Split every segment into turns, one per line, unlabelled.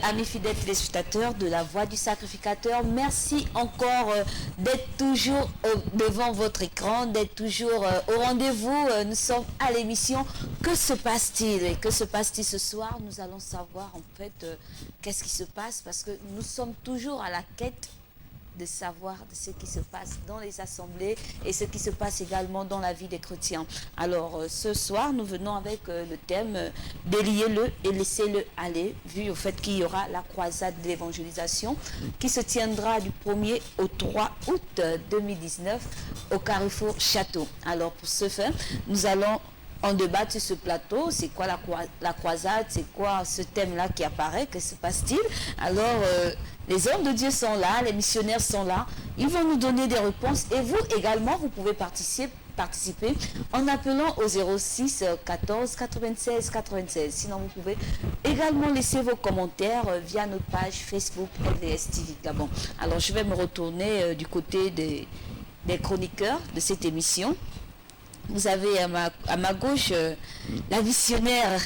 amis fidèles téléspectateurs de la Voix du Sacrificateur, merci encore d'être toujours devant votre écran, d'être toujours au rendez-vous. Nous sommes à l'émission Que se passe-t-il? Et que se passe-t-il ce soir? Nous allons savoir en fait qu'est-ce qui se passe, parce que nous sommes toujours à la quête de savoir de ce qui se passe dans les assemblées et ce qui se passe également dans la vie des chrétiens. Alors ce soir, nous venons avec le thème déliez-le et laissez-le aller, vu au fait qu'il y aura la croisade de l'évangélisation qui se tiendra du 1er au 3 août 2019 au Carrefour Château. Alors pour ce faire, nous allons en débattre sur ce plateau. C'est quoi la croisade? C'est quoi ce thème-là qui apparaît? Que se passe-t-il? Alors, les hommes de Dieu sont là, les missionnaires sont là. Ils vont nous donner des réponses. Et vous également, vous pouvez participer en appelant au 06 14 96 96. Sinon, vous pouvez également laisser vos commentaires via notre page Facebook LVS TV Gabon. Alors, je vais me retourner du côté des chroniqueurs de cette émission. Vous avez à ma gauche la missionnaire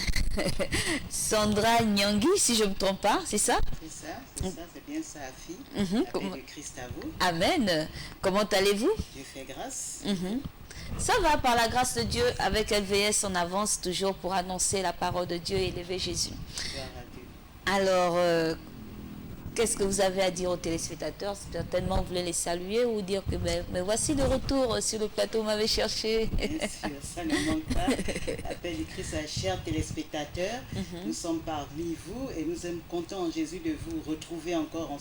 Sandra Nyangui, si je ne me trompe pas, c'est ça?
C'est bien ça, fille. Avec le Christ à vous.
Amen. Comment allez-vous?
Dieu fait grâce.
Ça va, par la grâce de Dieu, avec LVS, on avance toujours pour annoncer la parole de Dieu et élever Jésus. Alors, qu'est-ce que vous avez à dire aux téléspectateurs? Certainement, vous voulez les saluer ou dire que mais voici le retour sur le plateau, vous m'avez cherché.
Bien sûr, ça ne manque pas. Appel du Christ à chers téléspectateurs. Nous sommes parmi vous et nous sommes contents en Jésus de vous retrouver encore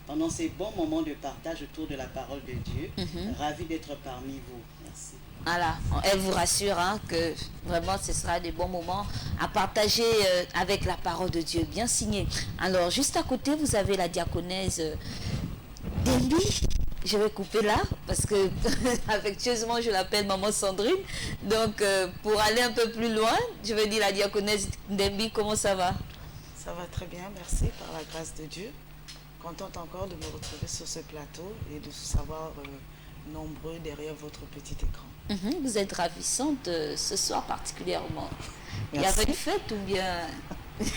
pendant ces bons moments de partage autour de la parole de Dieu. Ravi d'être parmi vous. Merci.
Voilà, elle vous rassure que vraiment ce sera des bons moments à partager avec la parole de Dieu, bien signé. Alors, juste à côté, vous avez la diaconesse Dembi. Je vais couper là, parce que affectueusement, je l'appelle Maman Sandrine. Donc, pour aller un peu plus loin, je vais dire la diaconesse Dembi, comment ça va?
Ça va très bien, merci, par la grâce de Dieu. Contente encore de me retrouver sur ce plateau et de savoir nombreux derrière votre petit écran.
Vous êtes ravissante ce soir particulièrement.
Merci.
Il y avait une fête ou bien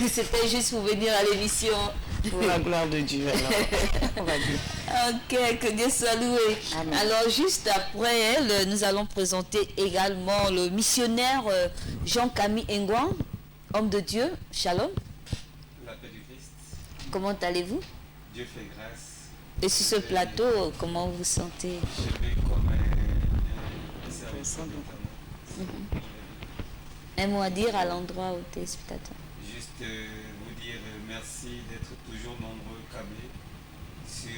c'était juste pour venir à l'émission?
Pour la gloire de Dieu, alors, on va dire.
Ok, que Dieu soit loué.
Amen.
Alors juste après elle, nous allons présenter également le missionnaire Jean-Camille Engouan, homme de Dieu. Shalom.
La paix du Christ.
Comment allez-vous?
Dieu fait grâce.
Et sur ce plateau, comment vous vous sentez?
Je vais comme un service notamment.
Un mot à dire à l'endroit où tu es spectateur?
Juste vous dire merci d'être toujours nombreux câblés sur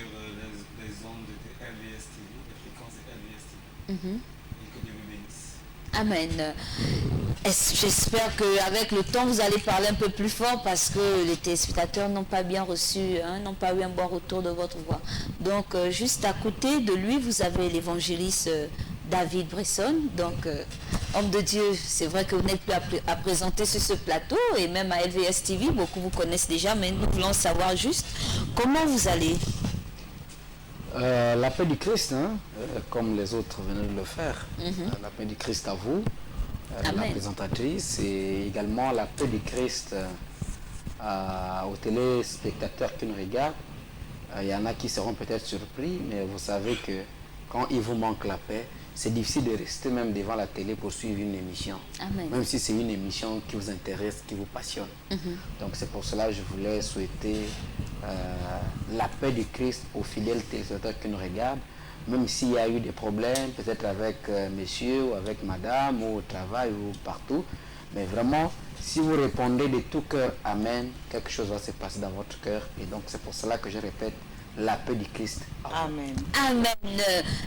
les ondes de LVS TV, les fréquences de LVS TV. Et que Dieu vous bénisse.
Amen. J'espère qu'avec le temps, vous allez parler un peu plus fort parce que les téléspectateurs n'ont pas bien reçu, n'ont pas eu un bon retour de votre voix. Donc, juste à côté de lui, vous avez l'évangéliste David Bresson. Donc, homme de Dieu, c'est vrai que vous n'êtes plus à présenter sur ce plateau et même à LVS TV, beaucoup vous connaissent déjà, mais nous voulons savoir juste comment vous allez.
La paix du Christ, comme les autres venaient de le faire. La paix du Christ à vous, la présentatrice, et également la paix du Christ aux téléspectateurs qui nous regardent. Il y en a qui seront peut-être surpris, mais vous savez que quand il vous manque la paix, c'est difficile de rester même devant la télé pour suivre une émission.
Amen.
Même si c'est une émission qui vous intéresse, qui vous passionne. Donc c'est pour cela que je voulais souhaiter la paix du Christ aux fidèles téléspectateurs qui nous regardent, même s'il y a eu des problèmes, peut-être avec monsieur ou avec madame, ou au travail, ou partout. Mais vraiment, si vous répondez de tout cœur Amen, quelque chose va se passer dans votre cœur. Et donc c'est pour cela que je répète, la paix du Christ.
Amen.
Amen.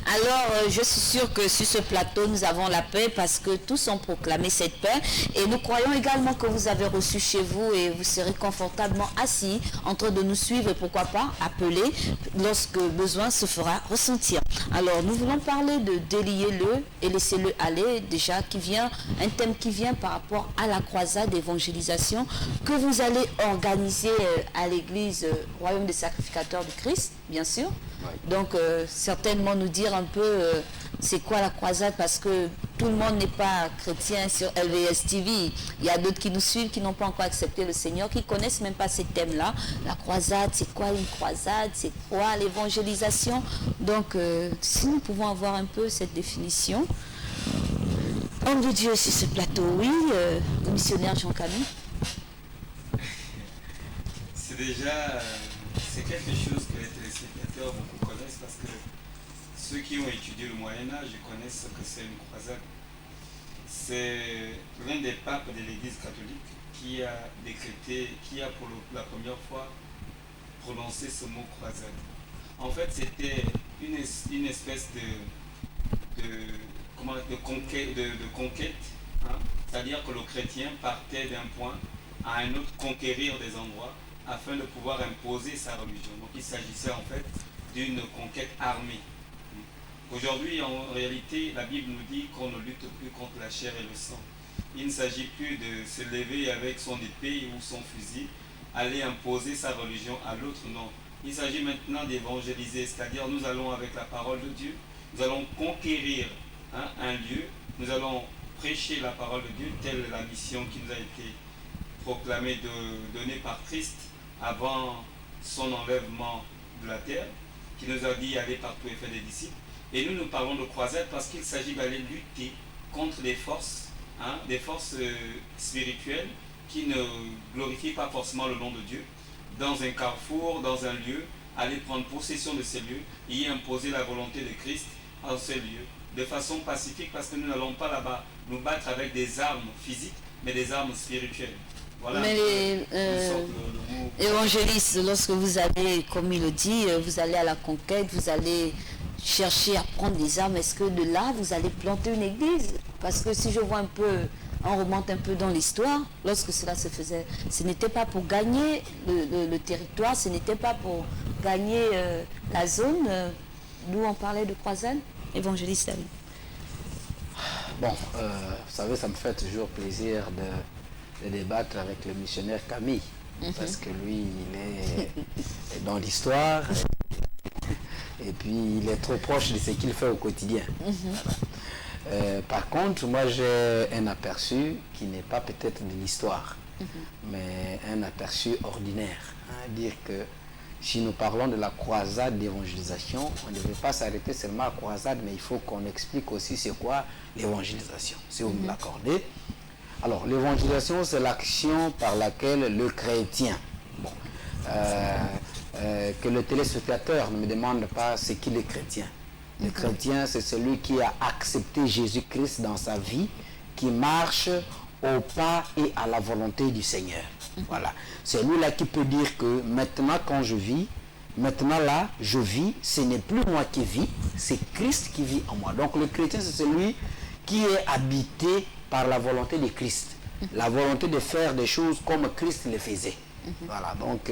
Alors, je suis sûre que sur ce plateau, nous avons la paix parce que tous ont proclamé cette paix. Et nous croyons également que vous avez reçu chez vous et vous serez confortablement assis en train de nous suivre et pourquoi pas appeler lorsque besoin se fera ressentir. Alors, nous voulons parler de délier-le et laisser-le aller, déjà, un thème qui vient par rapport à la croisade d'évangélisation que vous allez organiser à l'église Royaume des Sacrificateurs du Christ. Bien sûr.
Oui.
Donc, certainement nous dire un peu c'est quoi la croisade, parce que tout le monde n'est pas chrétien sur LVS TV. Il y a d'autres qui nous suivent, qui n'ont pas encore accepté le Seigneur, qui ne connaissent même pas ces thèmes-là. La croisade, c'est quoi une croisade? C'est quoi l'évangélisation? Donc, si nous pouvons avoir un peu cette définition. Homme de Dieu sur ce plateau, oui, le missionnaire Jean-Camille.
C'est déjà, c'est quelque chose que les téléspectateurs beaucoup connaissent parce que ceux qui ont étudié le Moyen-Âge connaissent ce que c'est une croisade. C'est l'un des papes de l'Église catholique qui a décrété, qui a pour la première fois prononcé ce mot croisade. En fait, c'était une espèce de conquête, hein? C'est-à-dire que le chrétien partait d'un point à un autre conquérir des endroits afin de pouvoir imposer sa religion. Donc il s'agissait en fait d'une conquête armée. Aujourd'hui, en réalité, la Bible nous dit qu'on ne lutte plus contre la chair et le sang. Il ne s'agit plus de se lever avec son épée ou son fusil, aller imposer sa religion à l'autre, non. Il s'agit maintenant d'évangéliser, c'est-à-dire nous allons avec la parole de Dieu, nous allons conquérir un lieu, nous allons prêcher la parole de Dieu, telle est la mission qui nous a été proclamée, donnée par Christ avant son enlèvement de la terre, qui nous a dit aller partout et faire des disciples. Et nous parlons de croisade parce qu'il s'agit d'aller lutter contre des forces spirituelles qui ne glorifient pas forcément le nom de Dieu, dans un carrefour, dans un lieu, aller prendre possession de ces lieux et y imposer la volonté de Christ à ces lieux, de façon pacifique, parce que nous n'allons pas là-bas nous battre avec des armes physiques, mais des armes spirituelles. Voilà.
Mais les évangélistes, lorsque vous allez, comme il le dit, vous allez à la conquête, vous allez chercher à prendre des armes, est-ce que de là, vous allez planter une église? Parce que si je vois un peu, on remonte un peu dans l'histoire, lorsque cela se faisait, ce n'était pas pour gagner le territoire, ce n'était pas pour gagner la zone, d'où on parlait de croisade. Évangéliste David.
Bon, vous savez, ça me fait toujours plaisir de débattre avec le missionnaire Camille, parce que lui, il est dans l'histoire, et puis il est trop proche de ce qu'il fait au quotidien. Voilà. Par contre, moi j'ai un aperçu qui n'est pas peut-être de l'histoire, mais un aperçu ordinaire. Dire que si nous parlons de la croisade d'évangélisation, on ne devait pas s'arrêter seulement à la croisade, mais il faut qu'on explique aussi c'est quoi l'évangélisation, si vous me l'accordez. Alors, l'évangélisation, c'est l'action par laquelle le chrétien, que le téléspectateur ne me demande pas ce qu'il est chrétien. Le chrétien, c'est celui qui a accepté Jésus-Christ dans sa vie, qui marche au pas et à la volonté du Seigneur. Voilà. C'est lui-là qui peut dire que maintenant, quand je vis, maintenant là, je vis, ce n'est plus moi qui vis, c'est Christ qui vit en moi. Donc, le chrétien, c'est celui qui est habité par la volonté de Christ, la volonté de faire des choses comme Christ les faisait. Voilà, donc,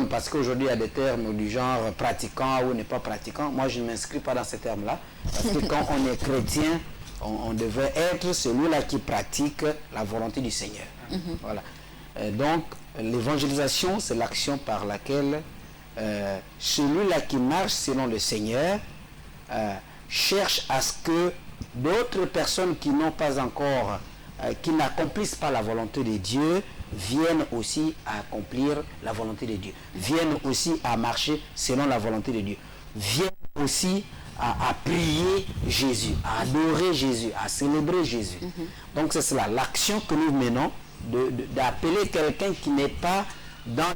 parce qu'aujourd'hui, il y a des termes du genre pratiquant ou n'est pas pratiquant, moi, je ne m'inscris pas dans ces termes-là, parce que quand on est chrétien, on devait être celui-là qui pratique la volonté du Seigneur. Voilà. Donc, l'évangélisation, c'est l'action par laquelle celui-là qui marche selon le Seigneur cherche à ce que d'autres personnes qui n'ont pas encore, qui n'accomplissent pas la volonté de Dieu, viennent aussi à accomplir la volonté de Dieu, viennent aussi à marcher selon la volonté de Dieu, viennent aussi à prier Jésus, à adorer Jésus, à célébrer Jésus. Donc c'est cela, l'action que nous menons, d'appeler quelqu'un qui n'est pas dans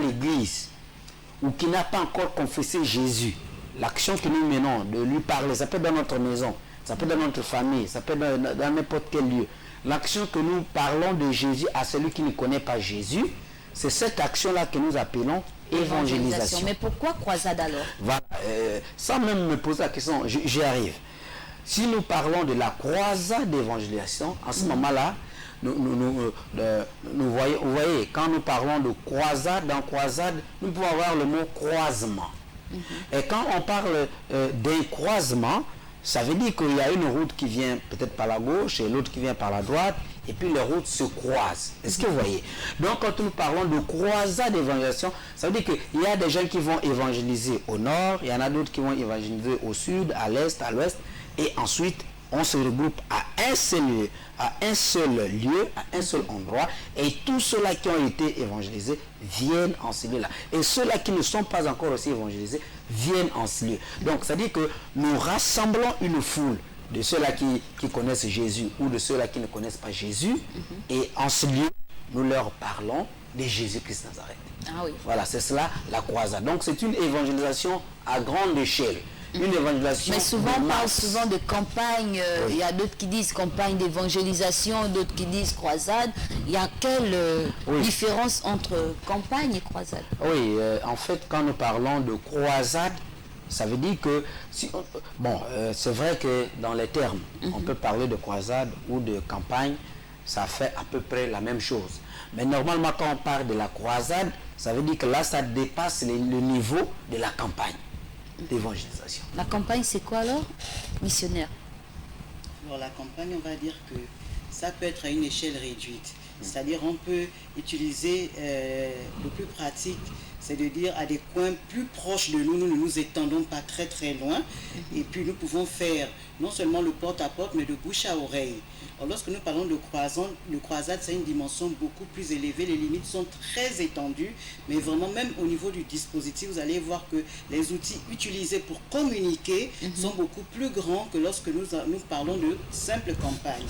l'église ou qui n'a pas encore confessé Jésus. L'action que nous menons, de lui parler, ça peut être dans notre maison, ça peut être dans notre famille, ça peut être dans n'importe quel lieu. L'action que nous parlons de Jésus à celui qui ne connaît pas Jésus, c'est cette action-là que nous appelons évangélisation.
Mais pourquoi croisade alors?
Voilà, sans même me poser la question, j'y arrive. Si nous parlons de la croisade d'évangélisation, en ce moment-là, vous voyez, quand nous parlons de croisade, dans croisade, nous pouvons avoir le mot croisement. Et quand on parle d'un croisement, ça veut dire qu'il y a une route qui vient peut-être par la gauche et l'autre qui vient par la droite, et puis les routes se croisent. Est-ce que vous voyez? Donc quand nous parlons de croisade d'évangélisation, ça veut dire qu'il y a des gens qui vont évangéliser au nord, il y en a d'autres qui vont évangéliser au sud, à l'est, à l'ouest, et ensuite on se regroupe à un seul lieu, à un seul endroit, et tous ceux-là qui ont été évangélisés viennent en ce lieu-là. Et ceux-là qui ne sont pas encore aussi évangélisés viennent en ce lieu. Donc, c'est-à-dire que nous rassemblons une foule de ceux-là qui connaissent Jésus ou de ceux-là qui ne connaissent pas Jésus, et en ce lieu, nous leur parlons de Jésus-Christ Nazareth.
Ah oui.
Voilà, c'est cela la croisade. Donc, c'est une évangélisation à grande échelle. Une évangélisation.
Mais souvent, on
de
parle
masse.
souvent de campagne.
Oui.
Il y a d'autres qui disent campagne d'évangélisation, d'autres qui disent croisade. Il y a quelle
Oui.
différence entre campagne et croisade?
Oui, en fait, quand nous parlons de croisade, ça veut dire que, c'est vrai que dans les termes, on peut parler de croisade ou de campagne, ça fait à peu près la même chose. Mais normalement, quand on parle de la croisade, ça veut dire que là, ça dépasse le niveau de la campagne d'évangélisation.
La campagne, c'est quoi alors? Missionnaire.
Alors la campagne, on va dire que ça peut être à une échelle réduite. C'est-à-dire on peut utiliser le plus pratique, c'est de dire à des coins plus proches de nous, nous ne nous étendons pas très très loin, et puis nous pouvons faire non seulement le porte-à-porte, mais de bouche à oreille. Alors, lorsque nous parlons de croisade, c'est une dimension beaucoup plus élevée, les limites sont très étendues, mais vraiment même au niveau du dispositif, vous allez voir que les outils utilisés pour communiquer sont beaucoup plus grands que lorsque nous parlons de simple campagne.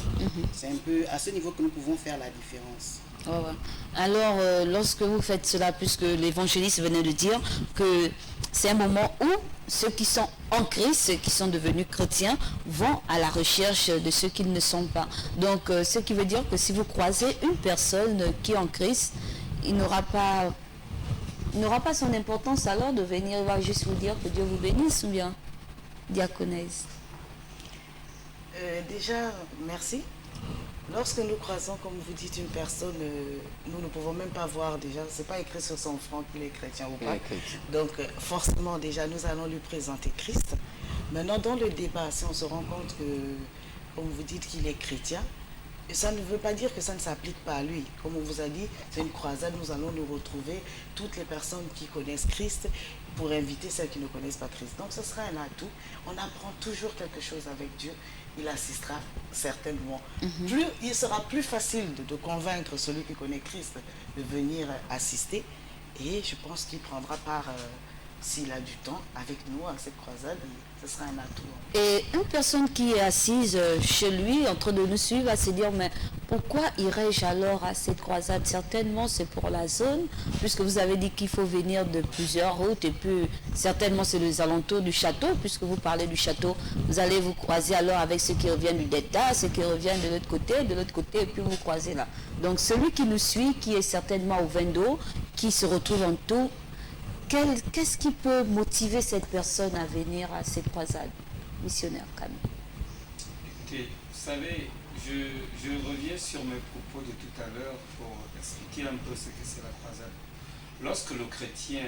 C'est un peu à ce niveau que nous pouvons faire la différence.
Ouais, ouais. Alors, lorsque vous faites cela, puisque l'évangéliste venait de dire que c'est un moment où ceux qui sont en Christ, ceux qui sont devenus chrétiens, vont à la recherche de ceux qui ne sont pas. Donc, ce qui veut dire que si vous croisez une personne qui est en Christ, il n'aura pas son importance alors de venir, il va juste vous dire que Dieu vous bénisse ou bien, diaconesse.
Déjà, merci. Lorsque nous croisons, comme vous dites, une personne, nous ne pouvons même pas voir déjà, c'est pas écrit sur son front qu'il est chrétien ou pas. Donc forcément déjà, nous allons lui présenter Christ. Maintenant, dans le débat, si on se rend compte que, comme vous dites, qu'il est chrétien, ça ne veut pas dire que ça ne s'applique pas à lui. Comme on vous a dit, c'est une croisade, nous allons nous retrouver, toutes les personnes qui connaissent Christ, pour inviter celles qui ne connaissent pas Christ. Donc ce sera un atout. On apprend toujours quelque chose avec Dieu. Il assistera certainement. Il sera plus facile de convaincre celui qui connaît Christ de venir assister. Et je pense qu'il prendra part, s'il a du temps, avec nous à cette croisade. Ce sera un atout.
Et une personne qui est assise chez lui, en train de nous suivre, va se dire, mais pourquoi irais-je alors à cette croisade? Certainement, c'est pour la zone, puisque vous avez dit qu'il faut venir de plusieurs routes, et puis certainement, c'est les alentours du château, puisque vous parlez du château. Vous allez vous croiser alors avec ceux qui reviennent du Delta, ceux qui reviennent de l'autre côté, et puis vous croisez là. Donc, celui qui nous suit, qui est certainement au Vendo, qui se retrouve en tout, qu'est-ce qui peut motiver cette personne à venir à cette croisade missionnaire, Camille?
Écoutez, vous savez, je reviens sur mes propos de tout à l'heure pour expliquer un peu ce que c'est la croisade. Lorsque le chrétien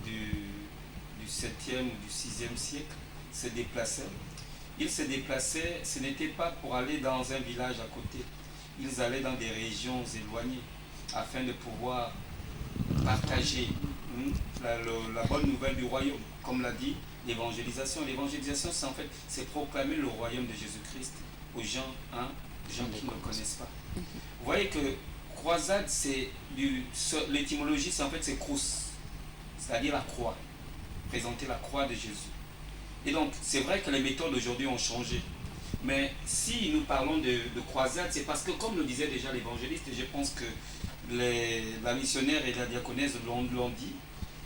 du 7e ou du 6e siècle se déplaçait, ce n'était pas pour aller dans un village à côté. Ils allaient dans des régions éloignées afin de pouvoir partager la bonne nouvelle du royaume. Comme l'a dit l'évangélisation. L'évangélisation, c'est proclamer le royaume de Jésus-Christ aux gens, gens qui ne le connaissent pas. Vous voyez que croisade, l'étymologie, c'est crous, c'est-à-dire la croix, présenter la croix de Jésus. Et donc, c'est vrai que les méthodes aujourd'hui ont changé. Mais si nous parlons de croisade, c'est parce que, comme le disait déjà l'évangéliste, et je pense que la missionnaire et la diaconesse l'ont dit,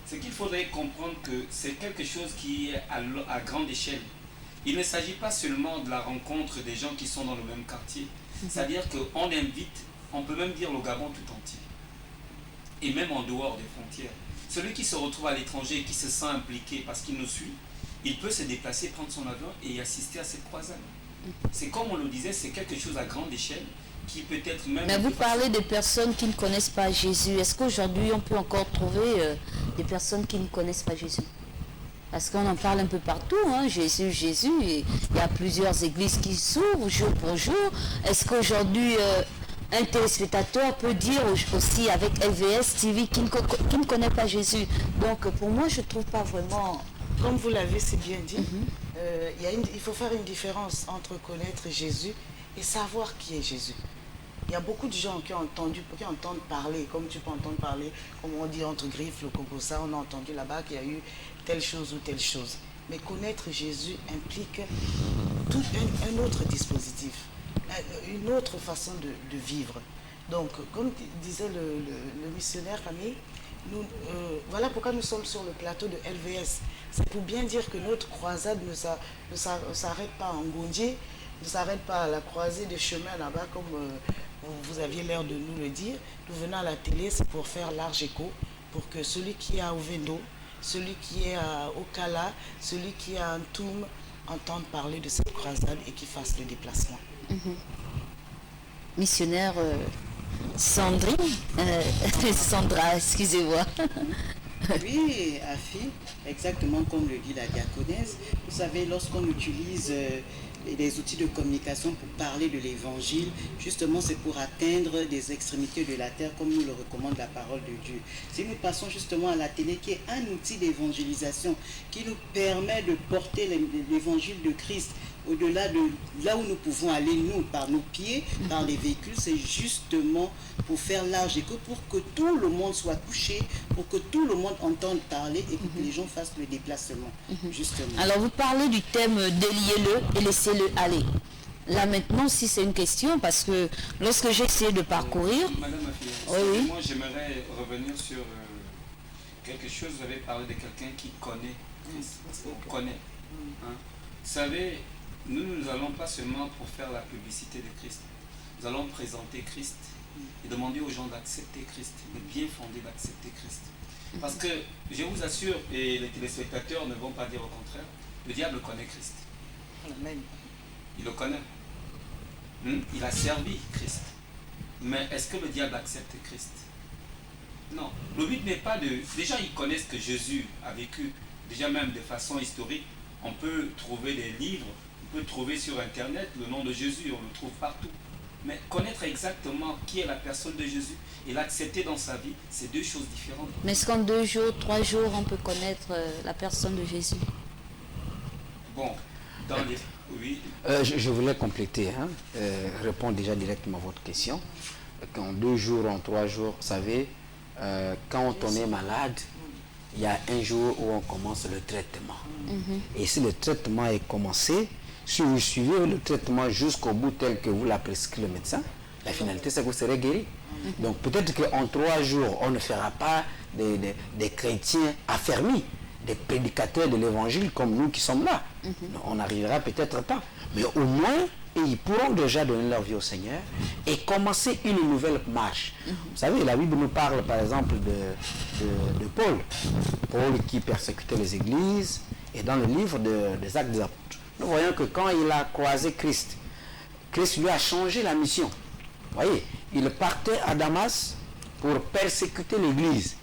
c'est qu'il faudrait comprendre que c'est quelque chose qui est à grande échelle. Il ne s'agit pas seulement de la rencontre des gens qui sont dans le même quartier. C'est-à-dire qu'on invite, on peut même dire le Gabon tout entier. Et même en dehors des frontières. Celui qui se retrouve à l'étranger et qui se sent impliqué parce qu'il nous suit, il peut se déplacer, prendre son avion et y assister à cette croisade. C'est comme on le disait, c'est quelque chose à grande échelle qui peut être même...
Mais vous parlez des personnes qui ne connaissent pas Jésus. Est-ce qu'aujourd'hui on peut encore trouver des personnes qui ne connaissent pas Jésus? Parce qu'on en parle un peu partout, Jésus, Jésus, et il y a plusieurs églises qui s'ouvrent jour pour jour. Est-ce qu'aujourd'hui un téléspectateur peut dire aussi avec LVS TV qui ne connaît pas Jésus? Donc pour moi je ne trouve pas vraiment
Comme vous l'avez si bien dit, il faut faire une différence entre connaître Jésus et savoir qui est Jésus. Il y a beaucoup de gens qui entendent parler, comme tu peux entendre parler, comme on dit entre griffes, le coco, ça, on a entendu là-bas qu'il y a eu telle chose ou telle chose. Mais connaître Jésus implique tout un autre dispositif, une autre façon de vivre. Donc, comme disait le missionnaire Camille, voilà pourquoi nous sommes sur le plateau de LVS. C'est pour bien dire que notre croisade ne s'arrête pas en Gondier, ne s'arrête pas à la croisée des chemins là-bas, comme vous aviez l'air de nous le dire. Nous venons à la télé, c'est pour faire large écho, pour que celui qui est à Ovendo, celui qui est à Okala, celui qui est à Antoum, entende parler de cette croisade et qu'il fasse le déplacement.
Missionnaire Sandrine, Sandra, excusez-moi.
Oui, Afi, exactement comme le dit la diaconesse. Vous savez, lorsqu'on utilise les outils de communication pour parler de l'évangile, justement c'est pour atteindre des extrémités de la terre comme nous le recommande la parole de Dieu. Si nous passons justement à la télé qui est un outil d'évangélisation qui nous permet de porter l'évangile de Christ au-delà de là où nous pouvons aller, nous, par nos pieds, par les véhicules, c'est justement pour faire large écho, pour que tout le monde soit touché, pour que tout le monde entende parler et que les gens fassent le déplacement, justement.
Alors, vous parlez du thème déliez-le et laissez-le aller. Là, maintenant, si c'est une question, parce que lorsque j'ai essayé de parcourir...
Madame Afia,
oui.
moi, j'aimerais revenir sur quelque chose. Vous avez parlé de quelqu'un qui connaît Christ, parce qu'on connaît. Hein. Vous savez, nous n'allons pas seulement pour faire la publicité de Christ. Nous allons présenter Christ et demander aux gens d'accepter Christ, de bien fonder d'accepter Christ. Parce que, je vous assure, et les téléspectateurs ne vont pas dire au contraire, le diable connaît Christ.
Amen.
Il le connaît. Il a servi Christ. Mais est-ce que le diable accepte Christ? Non. Le but n'est pas de... Déjà, ils connaissent que Jésus a vécu, déjà même de façon historique. On peut trouver des livres, on peut trouver sur Internet le nom de Jésus, on le trouve partout. Mais connaître exactement qui est la personne de Jésus et l'accepter dans sa vie, c'est deux choses différentes.
Mais est-ce qu'en 2 jours, 3 jours, on peut connaître la personne de Jésus?
Bon, dans les... Oui.
Je voulais compléter, répondre déjà directement à votre question. En 2 jours, en 3 jours, vous savez, quand on est malade, il y a un jour où on commence le traitement. Et si le traitement est commencé, si vous suivez le traitement jusqu'au bout tel que vous l'a prescrit le médecin, la finalité c'est que vous serez guéri. Donc peut-être qu'en 3 jours, on ne fera pas des chrétiens affermis, des prédicateurs de l'évangile comme nous qui sommes là. On n'arrivera peut-être pas. Mais au moins, ils pourront déjà donner leur vie au Seigneur et commencer une nouvelle marche. Vous savez, la Bible nous parle par exemple de Paul. Paul qui persécutait les églises. Et dans le livre des Actes des Apôtres, nous voyons que quand il a croisé Christ, Christ lui a changé la mission. Vous voyez, il partait à Damas pour persécuter l'église.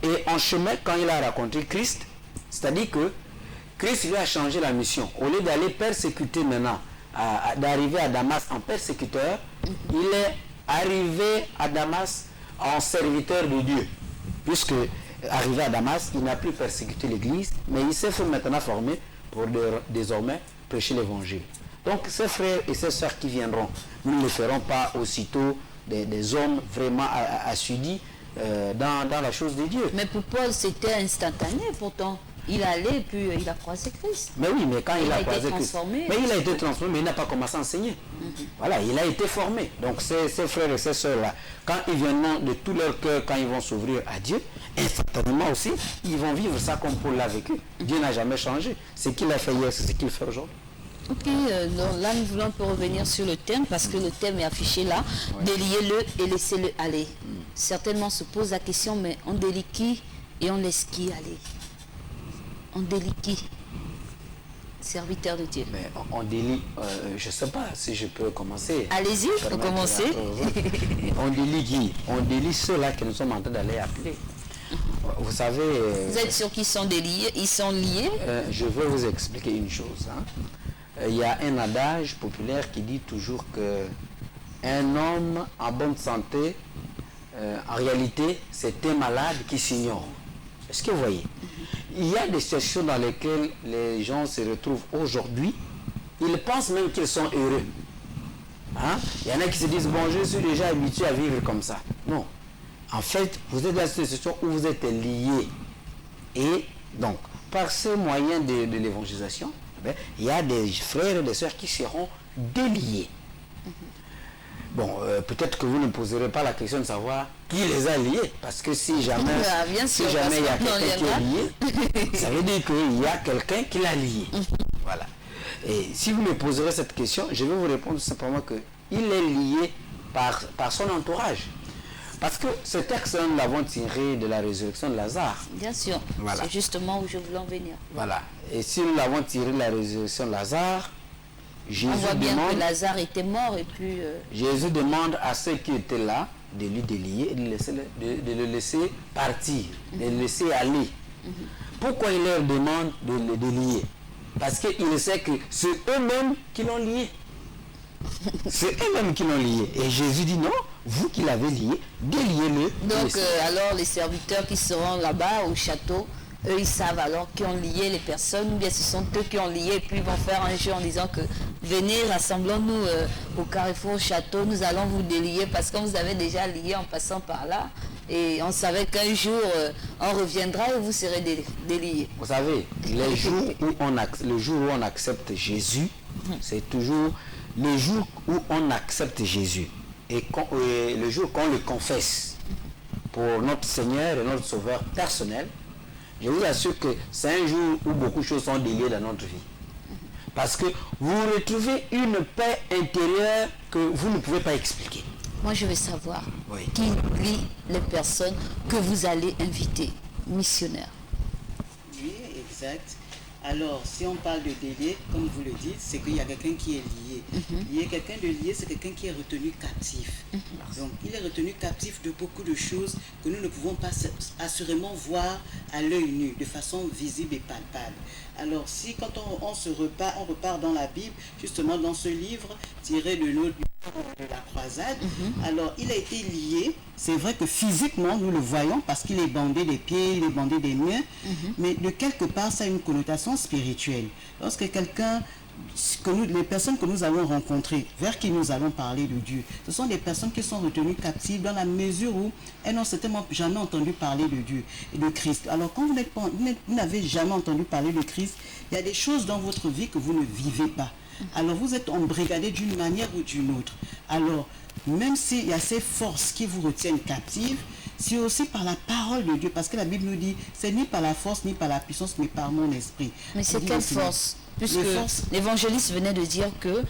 Et en chemin, quand il a rencontré Christ, c'est-à-dire que Christ lui a changé la mission. Au lieu d'aller persécuter maintenant, d'arriver à Damas en persécuteur, il est arrivé à Damas en serviteur de Dieu. Puisque, arrivé à Damas, il n'a plus persécuté l'église, mais il s'est fait maintenant former pour désormais prêcher l'évangile. Donc, ces frères et ces sœurs qui viendront, nous ne les ferons pas aussitôt des hommes vraiment assidus dans la chose de Dieu.
Mais pour Paul, c'était instantané pourtant. Il allait, puis il a croisé Christ.
Mais oui, mais quand il a croisé Christ,
mais
il a été transformé, mais il n'a pas commencé à enseigner. Voilà, il a été formé. Donc ces frères et ces sœurs-là, quand ils viennent de tout leur cœur, quand ils vont s'ouvrir à Dieu, instantanément aussi, ils vont vivre ça comme Paul l'a vécu. Dieu n'a jamais changé. Ce qu'il a fait hier, c'est ce qu'il fait aujourd'hui.
Ok, donc là nous voulons un peu revenir sur le thème parce que le thème est affiché là. Ouais. Déliez-le et laissez-le aller. Certainement se pose la question, mais on délie qui et on laisse qui aller? On délie qui? Serviteur de Dieu.
Mais on délie, je ne sais pas si je peux commencer.
Allez-y, vous commencez.
On délie qui? On délie ceux-là que nous sommes en train d'aller appeler. Vous savez...
vous êtes sûr qu'ils sont déliés? Ils sont liés?
Je vais vous expliquer une chose. Il y a un adage populaire qui dit toujours que un homme en bonne santé, en réalité, c'est un malade qui s'ignore. Est-ce que vous voyez? il y a des situations dans lesquelles les gens se retrouvent aujourd'hui, ils pensent même qu'ils sont heureux. Hein? Il y en a qui se disent, bon, je suis déjà habitué à vivre comme ça. Non. En fait, vous êtes dans une situation où vous êtes liés. Et donc, par ce moyen de l'évangélisation, il y a des frères et des sœurs qui seront déliés. Bon, peut-être que vous ne poserez pas la question de savoir qui les a liés, parce que si jamais, il y a quelqu'un qui est lié, ça veut dire qu'il y a quelqu'un qui l'a lié. Voilà. Et si vous me poserez cette question, je vais vous répondre simplement qu'il est lié par son entourage. Parce que ce texte, nous l'avons tiré de la résurrection de Lazare.
Bien sûr, voilà. C'est justement où je voulais en venir.
Voilà. Et si nous l'avons tiré de la résurrection de Lazare, Jésus
on voit bien que Lazare était mort et puis...
Jésus demande à ceux qui étaient là de lui délier et de le laisser partir, de le laisser aller. Pourquoi il leur demande de le délier? Parce qu'il sait que c'est eux-mêmes qui l'ont lié. C'est eux-mêmes qui l'ont lié. Et Jésus dit non, vous qui l'avez lié, déliez-le.
Donc alors les serviteurs qui seront là-bas au château, eux ils savent alors qui ont lié les personnes, ou bien ce sont eux qui ont lié et puis ils vont faire un jeu en disant que venez, rassemblons-nous au carrefour, au château, nous allons vous délier parce qu'on vous avait déjà lié en passant par là. Et on savait qu'un jour, on reviendra et vous serez déliés.
Vous savez, le jour où on accepte Jésus, c'est toujours le jour où on accepte Jésus. Et le jour qu'on le confesse pour notre Seigneur et notre Sauveur personnel, je vous assure que c'est un jour où beaucoup de choses sont déliées dans notre vie. Parce que vous retrouvez une paix intérieure que vous ne pouvez pas expliquer.
Moi, je veux savoir qui lie les personnes que vous allez inviter, missionnaires.
Oui, exact. Alors, si on parle de délié, comme vous le dites, c'est qu'il y a quelqu'un qui est lié. Quelqu'un de lié, c'est quelqu'un qui est retenu captif. Donc, il est retenu captif de beaucoup de choses que nous ne pouvons pas assurément voir à l'œil nu, de façon visible et palpable. Alors, si quand on repart dans la Bible, justement dans ce livre tiré de la croisade, alors il a été lié. C'est vrai que physiquement nous le voyons parce qu'il est bandé des pieds, il est bandé des mains, mais de quelque part ça a une connotation spirituelle. Lorsque quelqu'un, les personnes que nous allons rencontrer, vers qui nous allons parler de Dieu, ce sont des personnes qui sont retenues captives dans la mesure où elles n'ont certainement jamais entendu parler de Dieu et de Christ. Alors quand vous n'avez jamais entendu parler de Christ, il y a des choses dans votre vie que vous ne vivez pas. Alors vous êtes embrigadé d'une manière ou d'une autre. Alors, même s'il y a ces forces qui vous retiennent captives, c'est aussi par la parole de Dieu. Parce que la Bible nous dit, c'est ni par la force, ni par la puissance, mais par mon esprit.
Mais c'est quelle force? Puisque l'évangéliste venait de dire que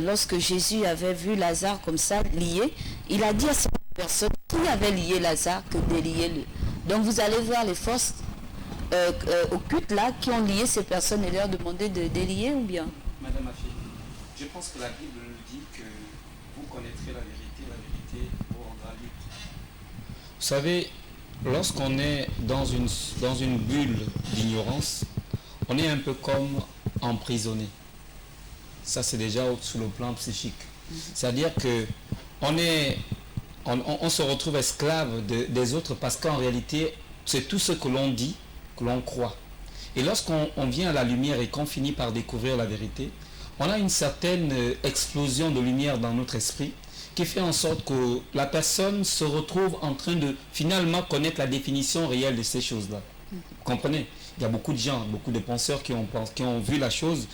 lorsque Jésus avait vu Lazare comme ça, lié, il a dit à cette personne qui avait lié Lazare que déliez-le. Donc vous allez voir les forces occultes là qui ont lié ces personnes et leur demander de délier ou bien?
Madame ma fille, je pense que la Bible nous dit que vous connaîtrez la vérité vous rendra libre. Vous savez, lorsqu'on est dans une bulle d'ignorance, on est un peu comme emprisonné. Ça, c'est déjà sur le plan psychique. C'est-à-dire que on se retrouve esclave des autres parce qu'en réalité, c'est tout ce que l'on dit, que l'on croit. Et lorsqu'on vient à la lumière et qu'on finit par découvrir la vérité, on a une certaine explosion de lumière dans notre esprit qui fait en sorte que la personne se retrouve en train de finalement connaître la définition réelle de ces choses-là. Vous comprenez? Il y a beaucoup de gens, beaucoup de penseurs qui ont vu la chose,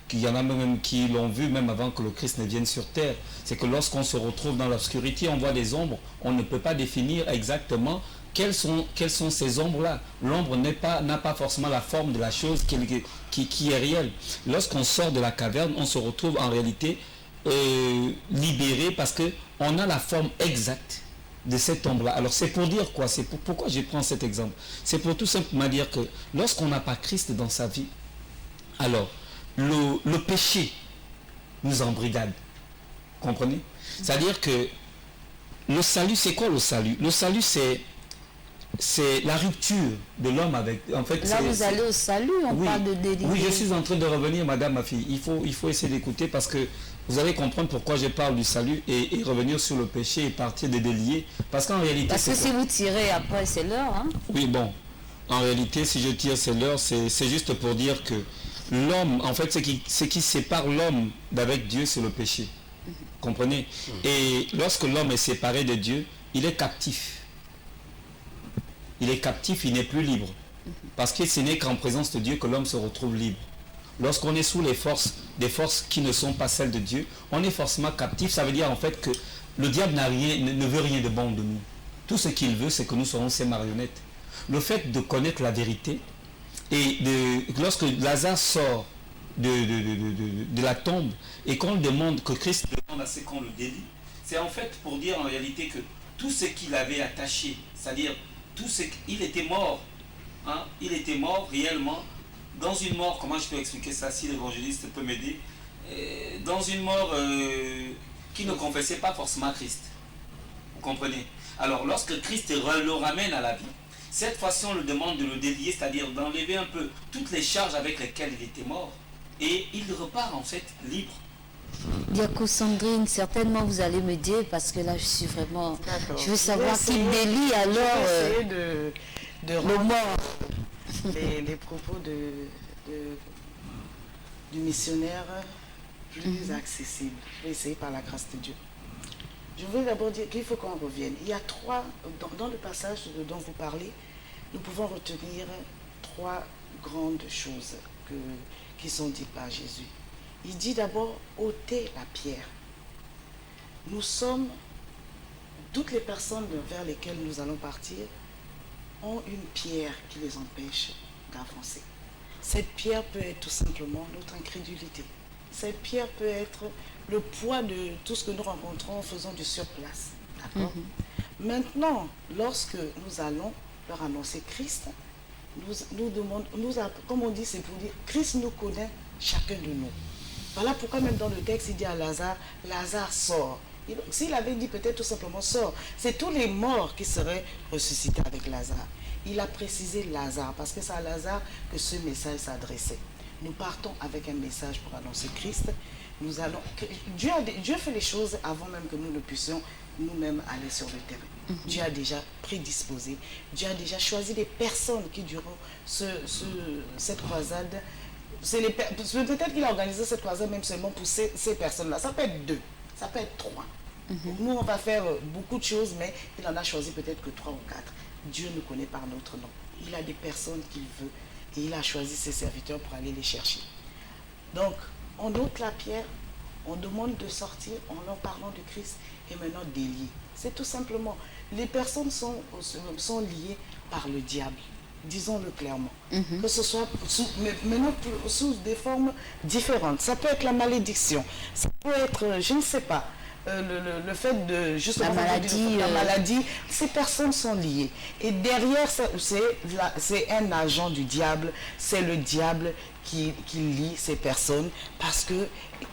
qu'il y en a même qui l'ont vu même avant que le Christ ne vienne sur terre. C'est que lorsqu'on se retrouve dans l'obscurité, on voit des ombres, on ne peut pas définir exactement quelles sont ces ombres-là. L'ombre n'a pas forcément la forme de la chose qui est réelle. Lorsqu'on sort de la caverne, on se retrouve en réalité libéré parce qu'on a la forme exacte de cette ombre-là. Alors c'est pour dire quoi? Pourquoi je prends cet exemple? C'est pour tout simplement dire que lorsqu'on n'a pas Christ dans sa vie, alors le péché nous embrigade. Comprenez? C'est-à-dire que le salut, c'est quoi le salut? Le salut, c'est la rupture de l'homme avec... En fait,
là, vous allez au salut, on parle de délier.
Oui, je suis en train de revenir, madame, ma fille. Il faut essayer d'écouter parce que vous allez comprendre pourquoi je parle du salut et revenir sur le péché et partir des déliés. Parce qu'en réalité...
Parce que si vous tirez après, c'est l'heure.
Oui, bon. En réalité, si je tire ces leurres, c'est juste pour dire que l'homme, en fait, ce qui sépare l'homme d'avec Dieu, c'est le péché. Comprenez? Et lorsque l'homme est séparé de Dieu, il est captif. Il est captif, il n'est plus libre. Parce que ce n'est qu'en présence de Dieu que l'homme se retrouve libre. Lorsqu'on est sous les forces, des forces qui ne sont pas celles de Dieu, on est forcément captif. Ça veut dire en fait que le diable ne veut rien de bon de nous. Tout ce qu'il veut, c'est que nous soyons ses marionnettes. Le fait de connaître la vérité, et lorsque Lazare sort de la tombe, et qu'on demande, que Christ demande à ce qu'on le délie, c'est en fait pour dire en réalité que tout ce qu'il avait attaché, c'est-à-dire tout ce qu'il était mort, hein, il était mort réellement, dans une mort, comment je peux expliquer ça si l'évangéliste peut m'aider, dans une mort qui ne confessait pas forcément Christ. Vous comprenez? Alors lorsque Christ le ramène à la vie, cette fois-ci on le demande de le délier, c'est-à-dire d'enlever un peu toutes les charges avec lesquelles il était mort, et il repart en fait libre.
Diaco Sandrine, certainement vous allez me dire, parce que là je suis vraiment...
D'accord.
Je veux savoir qui délie
Je vais
alors
essayer de
le
rendre
mort.
les propos du missionnaire plus accessibles. Je vais essayer par la grâce de Dieu. Je veux d'abord dire qu'il faut qu'on revienne. Il y a trois, dans le passage dont vous parlez, nous pouvons retenir trois grandes choses qui sont dites par Jésus. Il dit d'abord, ôtez la pierre. Nous sommes, toutes les personnes vers lesquelles nous allons partir, ont une pierre qui les empêche d'avancer. Cette pierre peut être tout simplement notre incrédulité. Cette pierre peut être le poids de tout ce que nous rencontrons en faisant du surplace. D'accord? Maintenant, lorsque nous allons leur annoncer Christ, nous demandons, comme on dit, c'est pour dire, Christ nous connaît chacun de nous. Voilà pourquoi même dans le texte, il dit à Lazare, Lazare sort. S'il avait dit peut-être tout simplement sort, c'est tous les morts qui seraient ressuscités avec Lazare. Il a précisé Lazare, parce que c'est à Lazare que ce message s'adressait. Nous partons avec un message pour annoncer Christ. Nous allons, Dieu fait les choses avant même que nous ne puissions nous-mêmes aller sur le terrain. Dieu a déjà prédisposé, Dieu a déjà choisi des personnes qui durant cette croisade, peut-être qu'il a organisé cette croisade même seulement pour ces personnes-là. Ça peut être 2, ça peut être 3. Nous, on va faire beaucoup de choses, mais il en a choisi peut-être que 3 ou 4. Dieu nous connaît par notre nom. Il a des personnes qu'il veut et il a choisi ses serviteurs pour aller les chercher. Donc, on ôte la pierre, on demande de sortir en leur parlant de Christ et maintenant délier. C'est tout simplement, les personnes sont liées par le diable, disons-le clairement. Que ce soit maintenant sous des formes différentes. Ça peut être la malédiction, ça peut être, je ne sais pas, le fait de justement la maladie, ces personnes sont liées. Et derrière, c'est un agent du diable, c'est le diable qui lie ces personnes parce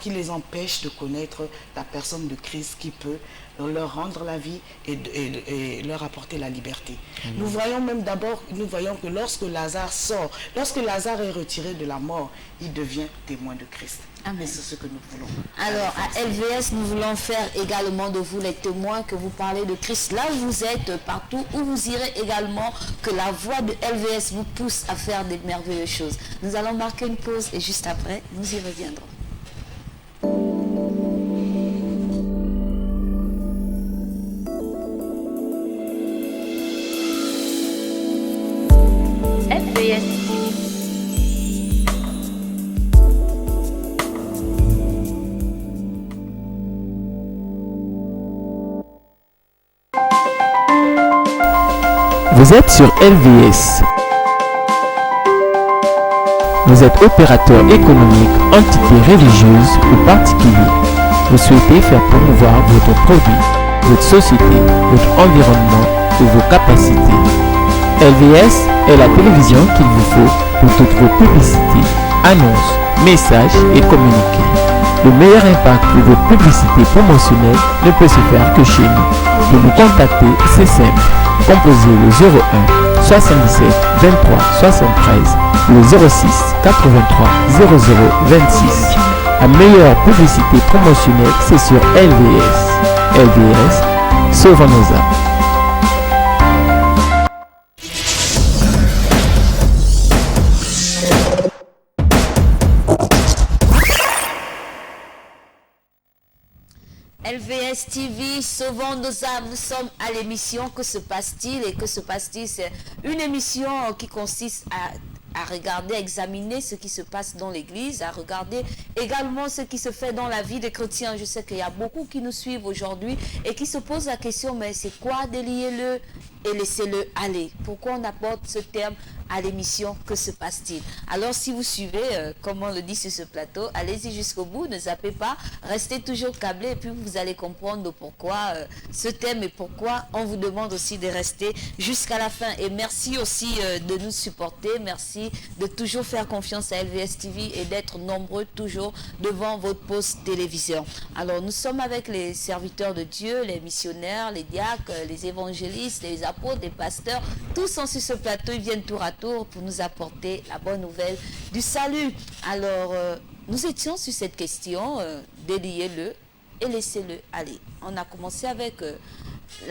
qui les empêche de connaître la personne de Christ qui peut leur rendre la vie et leur apporter la liberté. Nous voyons même d'abord, que lorsque Lazare sort, lorsque Lazare est retiré de la mort, il devient témoin de Christ.
Amen.
Et c'est ce que nous voulons.
Alors, à LVS, nous voulons faire également de vous les témoins que vous parlez de Christ. Là où vous êtes, partout où vous irez également, que la voix de LVS vous pousse à faire des merveilleuses choses. Nous allons marquer une pause et juste après, nous y reviendrons.
LVS.
Vous êtes sur LVS. Vous êtes opérateur économique, entité religieuse ou particulier. Vous souhaitez faire promouvoir votre produit, votre société, votre environnement ou vos capacités. LVS est la télévision qu'il vous faut pour toutes vos publicités, annonces, messages et communiqués. Le meilleur impact pour vos publicités promotionnelles ne peut se faire que chez nous. Pour nous contacter, c'est simple. Composez le 01 77 23 73 ou le 06 83 00 26. La meilleure publicité promotionnelle, c'est sur LVS. LVS, sauvons nos âmes.
LVS TV, sauvons nos âmes, nous sommes à l'émission Que se passe-t-il? Et Que se passe-t-il? C'est une émission qui consiste à regarder, à examiner ce qui se passe dans l'église, à regarder également ce qui se fait dans la vie des chrétiens. Je sais qu'il y a beaucoup qui nous suivent aujourd'hui et qui se posent la question, mais c'est quoi déliez-le et laissez-le aller? Pourquoi on apporte ce terme à l'émission Que se passe-t-il? Alors si vous suivez, comme on le dit sur ce plateau, allez-y jusqu'au bout, ne zappez pas, restez toujours câblés et puis vous allez comprendre pourquoi ce thème et pourquoi on vous demande aussi de rester jusqu'à la fin. Et merci aussi de nous supporter, merci de toujours faire confiance à LVS TV et d'être nombreux toujours devant votre poste télévision. Alors nous sommes avec les serviteurs de Dieu, les missionnaires, les diacres, les évangélistes, les apôtres, les pasteurs, tous sont sur ce plateau, ils viennent tour à tour pour nous apporter la bonne nouvelle du salut. Alors nous étions sur cette question, déliez-le et laissez-le aller. On a commencé avec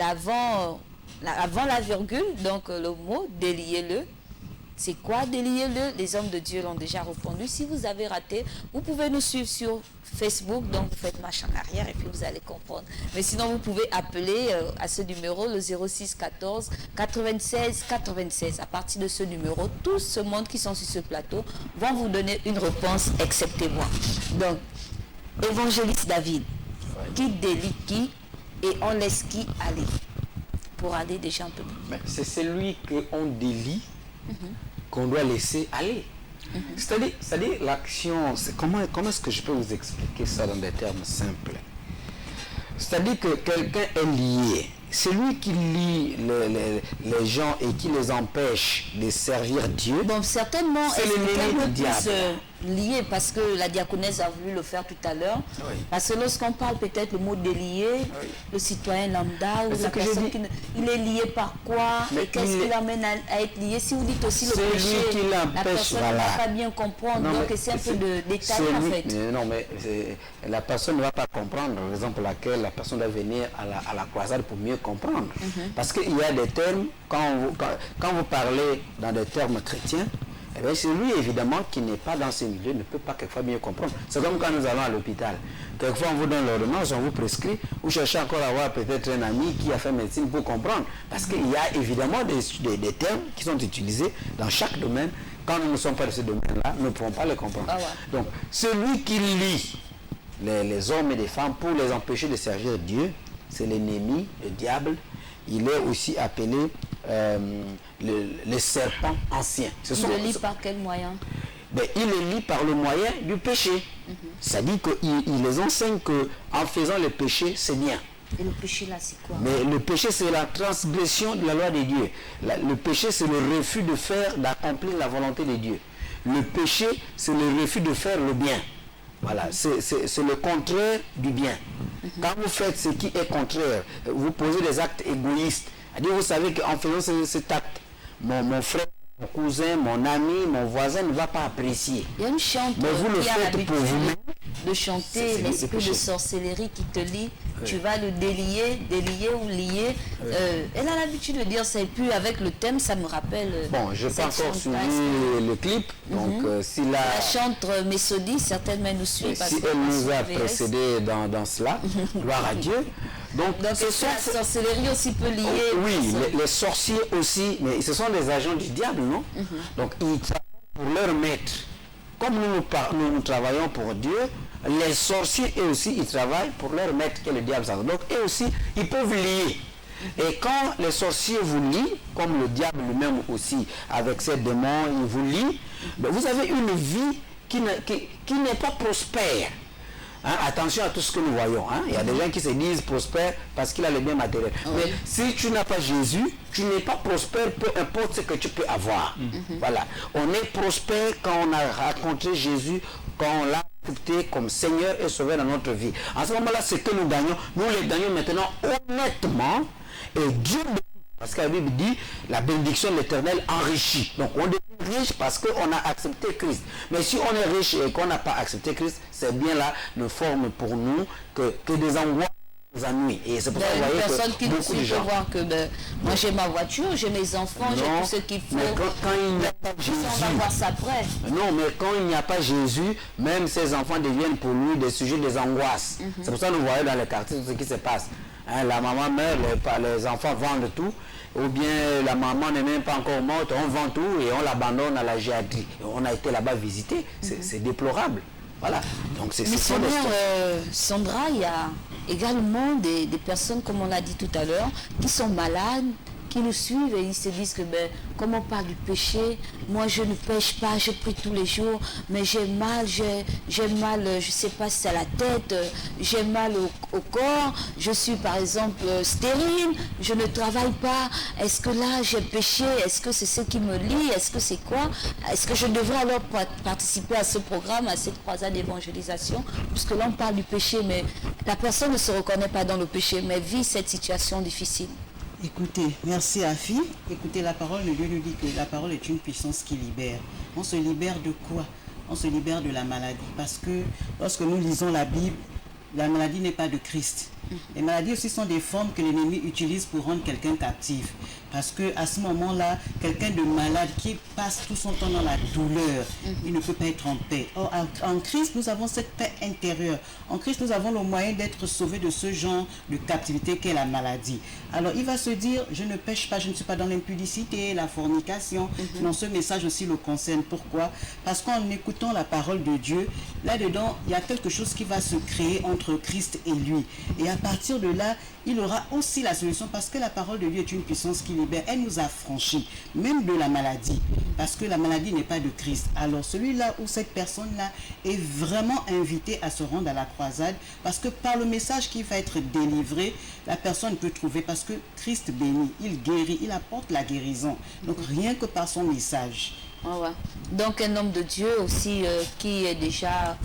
avant la virgule, donc le mot déliez-le. C'est quoi déliez-le? Les hommes de Dieu l'ont déjà répondu. Si vous avez raté, vous pouvez nous suivre sur Facebook, donc vous faites marche en arrière et puis vous allez comprendre. Mais sinon, vous pouvez appeler à ce numéro, le 06 14 96 96. À partir de ce numéro, tout ce monde qui sont sur ce plateau vont vous donner une réponse, excepté moi. Donc, évangéliste David, qui délie qui et on laisse qui aller? Pour aller déjà un peu plus.
C'est celui qu'on délie qu'on doit laisser aller. C'est-à-dire l'action, comment est-ce que je peux vous expliquer ça dans des termes simples? C'est-à-dire que quelqu'un est lié. C'est lui qui lie les gens et qui les empêche de servir Dieu.
Bon, certainement,
c'est l'ennemi du diable.
Lié parce que la diaconesse a voulu le faire tout à l'heure. Oui. Parce que lorsqu'on parle peut-être le mot délié, oui, le citoyen lambda ou la personne il est lié par quoi? Mais et qu'est-ce qui l'amène à être lié? Si vous dites aussi le péché, la personne ne va pas bien comprendre. Non, donc c'est un peu de détail en fait.
Non, mais la personne ne va pas comprendre, raison pour laquelle la personne doit venir à la croisade pour mieux comprendre. Parce qu'il y a des termes, quand vous parlez dans des termes chrétiens, eh bien, c'est lui, évidemment, qui n'est pas dans ce milieu, ne peut pas quelquefois mieux comprendre. C'est comme quand nous allons à l'hôpital. Quelquefois, on vous donne l'ordonnance, on vous prescrit, vous cherchez encore à avoir peut-être un ami qui a fait médecine pour comprendre. Parce qu'il y a évidemment des termes qui sont utilisés dans chaque domaine. Quand nous ne sommes pas de ce domaine-là, nous ne pouvons pas les comprendre. Ah ouais. Donc, celui qui lie les hommes et les femmes pour les empêcher de servir Dieu, c'est l'ennemi, le diable. Il est aussi appelé le serpent ancien.
Il le lie par quel moyen?
Il le lie par le moyen du péché. C'est-à-dire qu'il les enseigne qu'en faisant le péché, c'est bien.
Et le péché là, c'est quoi?
Mais le péché, c'est la transgression de la loi de Dieu. Le péché, c'est le refus d'accomplir la volonté de Dieu. Le péché, c'est le refus de faire le bien. Voilà, c'est le contraire du bien. Quand vous faites ce qui est contraire, vous posez des actes égoïstes. C'est-à-dire, vous savez qu'en faisant cet acte, mon frère, mon cousin, mon ami, mon voisin ne va pas apprécier.
Il y a une chante
mais vous le faites pour vous-même.
De chanter l'esprit de sorcellerie qui te lie, oui, tu vas le délier ou lier. Oui. Elle a l'habitude de dire ça et puis avec le thème, ça me rappelle.
Bon, je n'ai pas encore suivi le clip, donc si
la chante Mésodie, certainement elle nous suit.
Si elle nous a précédé dans cela, gloire à Dieu. Donc
la sorcellerie aussi peut lier.
Oui, les sorciers aussi, mais ce sont des agents du diable, non? Donc ils travaillent pour leur maître. Comme nous travaillons pour Dieu, les sorciers eux aussi ils travaillent pour leur maître qui est le diable. Donc eux aussi ils peuvent lier. Et quand les sorciers vous lient, comme le diable lui-même aussi avec ses démons, il vous lie, vous avez une vie qui n'est pas prospère. Hein, attention à tout ce que nous voyons. Hein. Il y a des gens qui se disent prospères parce qu'il a le bien matériel. Mais si tu n'as pas Jésus, tu n'es pas prospère, peu importe ce que tu peux avoir. Voilà. On est prospère quand on a rencontré Jésus, quand on l'a accepté comme Seigneur et Sauveur dans notre vie. En ce moment-là, ce que nous gagnons, nous les gagnons maintenant honnêtement. Et Dieu, parce que la Bible dit, la bénédiction de l'Éternel enrichit. Donc on devient riche parce qu'on a accepté Christ. Mais si on est riche et qu'on n'a pas accepté Christ, c'est bien là une forme pour nous que des angoisses nous ennuie. Et c'est pour ça que vous
Une
voyez
personne
que
qui nous
beaucoup de
suit peut
gens...
voir que moi j'ai ma voiture, j'ai mes enfants, j'ai tout ce qu'il faut.
Mais quand il n'y a pas Jésus...
On va voir ça après.
Non, mais quand il n'y a pas Jésus, même ses enfants deviennent pour lui des sujets, des angoisses. C'est pour ça que nous voyons dans les quartiers tout ce qui se passe. Hein, la maman meurt, les enfants vendent tout. Ou bien la maman n'est même pas encore morte, on vend tout et on l'abandonne à la gériatrie. On a été là-bas visiter, c'est déplorable. Voilà. Donc c'est
Missionnaire Sandra, il y a également des personnes, comme on l'a dit tout à l'heure, qui sont malades, qui nous suivent et ils se disent que comme on parle du péché, moi je ne pêche pas, je prie tous les jours, mais j'ai mal, je sais pas si c'est à la tête, j'ai mal au corps, je suis par exemple stérile, je ne travaille pas, est-ce que là j'ai péché, est-ce que c'est ce qui me lie, est-ce que c'est quoi, est-ce que je devrais alors participer à ce programme, à cette croisade d'évangélisation, puisque là on parle du péché, mais la personne ne se reconnaît pas dans le péché, mais vit cette situation difficile.
Écoutez, merci Afi. Écoutez, la parole de Dieu nous dit que la parole est une puissance qui libère. On se libère de quoi? On se libère de la maladie. Parce que lorsque nous lisons la Bible, la maladie n'est pas de Christ. Les maladies aussi sont des formes que l'ennemi utilise pour rendre quelqu'un captif. Parce qu'à ce moment-là, quelqu'un de malade qui passe tout son temps dans la douleur, il ne peut pas être en paix. Or, en Christ, nous avons cette paix intérieure. En Christ, nous avons le moyen d'être sauvés de ce genre de captivité qu'est la maladie. Alors, il va se dire, je ne pêche pas, je ne suis pas dans l'impudicité, la fornication. Non, ce message aussi le concerne. Pourquoi? Parce qu'en écoutant la parole de Dieu, là-dedans, il y a quelque chose qui va se créer entre Christ et lui. Et à partir de là, il aura aussi la solution parce que la parole de Dieu est une puissance qui libère. Elle nous a franchis, même de la maladie, parce que la maladie n'est pas de Christ. Alors celui-là ou cette personne-là est vraiment invitée à se rendre à la croisade parce que par le message qui va être délivré, la personne peut trouver parce que Christ bénit, il guérit, il apporte la guérison. Donc rien que par son message.
Oh ouais. Donc un homme de Dieu aussi qui est déjà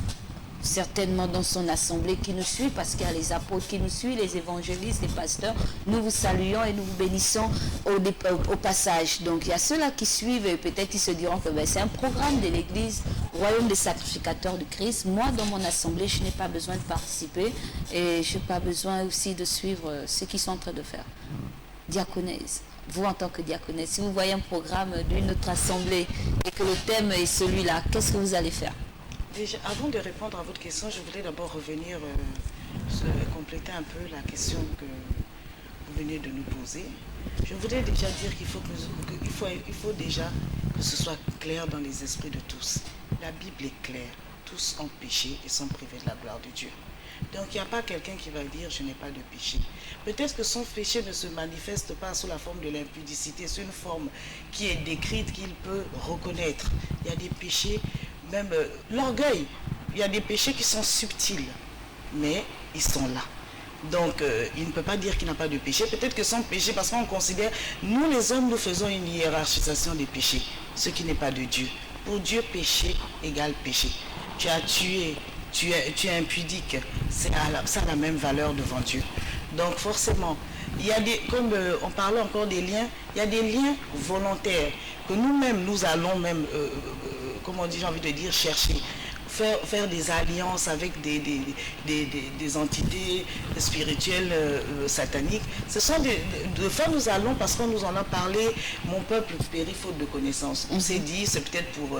certainement dans son assemblée qui nous suit, parce qu'il y a les apôtres qui nous suivent, les évangélistes, les pasteurs. Nous vous saluons et nous vous bénissons au passage. Donc il y a ceux-là qui suivent et peut-être ils se diront que c'est un programme de l'église Royaume des sacrificateurs de Christ. Moi dans mon assemblée je n'ai pas besoin de participer et je n'ai pas besoin aussi de suivre ce qu'ils sont en train de faire. Diaconesse, vous en tant que diaconesse, si vous voyez un programme d'une autre assemblée et que le thème est celui-là, qu'est-ce que vous allez faire?
Déjà, avant de répondre à votre question, je voulais d'abord revenir, compléter un peu la question que vous venez de nous poser. Je voudrais déjà dire qu'il faut déjà que ce soit clair dans les esprits de tous. La Bible est claire. Tous ont péché et sont privés de la gloire de Dieu. Donc il n'y a pas quelqu'un qui va dire je n'ai pas de péché. Peut-être que son péché ne se manifeste pas sous la forme de l'impudicité, c'est une forme qui est décrite, qu'il peut reconnaître. Il y a des péchés, même l'orgueil, il y a des péchés qui sont subtils, mais ils sont là. Donc il ne peut pas dire qu'il n'a pas de péché. Peut-être que son péché, parce qu'on considère, nous les hommes, nous faisons une hiérarchisation des péchés, ce qui n'est pas de Dieu. Pour Dieu, péché égale péché. Tu as tué, tu es impudique, ça a la même valeur devant Dieu. Donc forcément, il y a des, comme on parlait encore des liens, il y a des liens volontaires que nous-mêmes, nous allons même, comment on dit, j'ai envie de dire, chercher. Faire des alliances avec des entités spirituelles sataniques. Ce sont de fois nous allons, parce qu'on nous en a parlé, mon peuple périt faute de connaissances. On s'est dit, c'est peut-être pour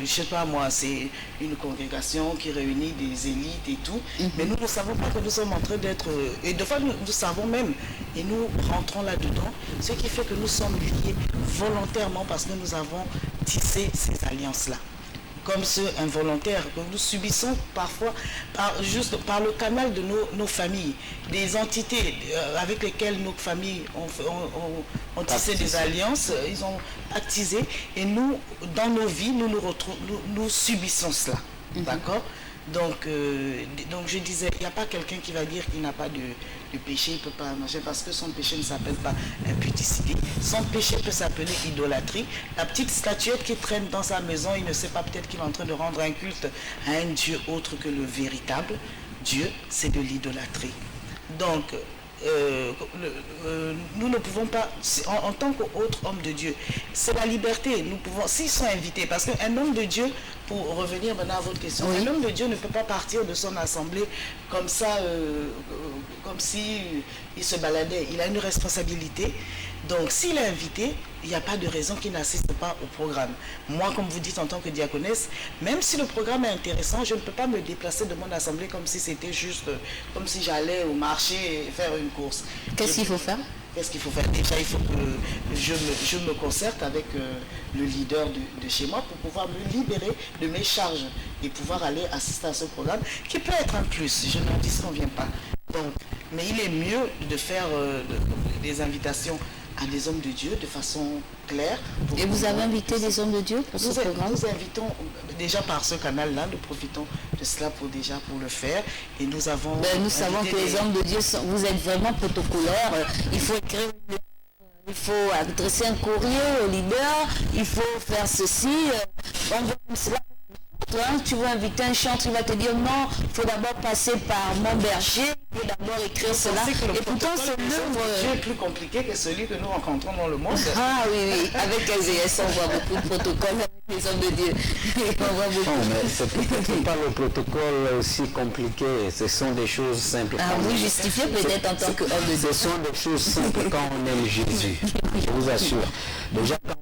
je sais pas moi, c'est une congrégation qui réunit des élites et tout, mais nous ne savons pas que nous sommes en train d'être, et de fois nous savons même, et nous rentrons là-dedans, ce qui fait que nous sommes liés volontairement parce que nous avons tissé ces alliances-là. Comme ceux involontaires que nous subissons parfois juste par le canal de nos familles, des entités avec lesquelles nos familles ont tissé des alliances, ils ont attisé, et nous, dans nos vies, nous subissons cela. D'accord ? Donc je disais, il n'y a pas quelqu'un qui va dire qu'il n'a pas de péché, il ne peut pas manger parce que son péché ne s'appelle pas impudicité. Son péché peut s'appeler idolâtrie. La petite statuette qui traîne dans sa maison, il ne sait pas, peut-être qu'il est en train de rendre un culte à un Dieu autre que le véritable Dieu, c'est de l'idolâtrie. Donc, nous ne pouvons pas, en tant qu'autre homme de Dieu, c'est la liberté. Nous pouvons, s'ils sont invités, parce qu'un homme de Dieu, pour revenir maintenant à votre question, un homme de Dieu ne peut pas partir de son assemblée comme ça, comme si il se baladait. Il a une responsabilité. Donc, s'il est invité, il n'y a pas de raison qu'il n'assiste pas au programme. Moi, comme vous dites en tant que diaconesse, même si le programme est intéressant, je ne peux pas me déplacer de mon assemblée comme si c'était juste, comme si j'allais au marché et faire une course.
Qu'est-ce qu'il faut faire?
Qu'est-ce qu'il faut faire? Déjà, il faut que je me concerte avec le leader de chez moi pour pouvoir me libérer de mes charges et pouvoir aller assister à ce programme qui peut être un plus, je n'en disconviens pas. Donc, mais il est mieux de faire des invitations à des hommes de Dieu de façon claire.
Et vous avez invité des hommes de Dieu pour ce programme?
Nous invitons déjà par ce canal-là, nous profitons de cela pour le faire. Et nous avons...
nous savons que les hommes de Dieu, vous êtes vraiment protocolaires. Il faut écrire, il faut adresser un courrier au leader, il faut faire ceci. On veut cela. Toi, tu veux inviter un chanteur, il va te dire non, il faut d'abord passer par mon berger, il faut d'abord écrire cela. Et pourtant, c'est l'œuvre.
C'est plus compliqué que celui que nous rencontrons dans le monde.
Ah oui, avec LVS, on voit beaucoup de protocoles avec les hommes de Dieu. On voit beaucoup.
Non, mais c'est peut-être pas le protocole aussi compliqué, ce sont des choses simples.
Ah, vous justifiez peut-être en tant qu'homme de Dieu.
Ce sont des choses simples quand on aime Jésus, je vous assure. Déjà, quand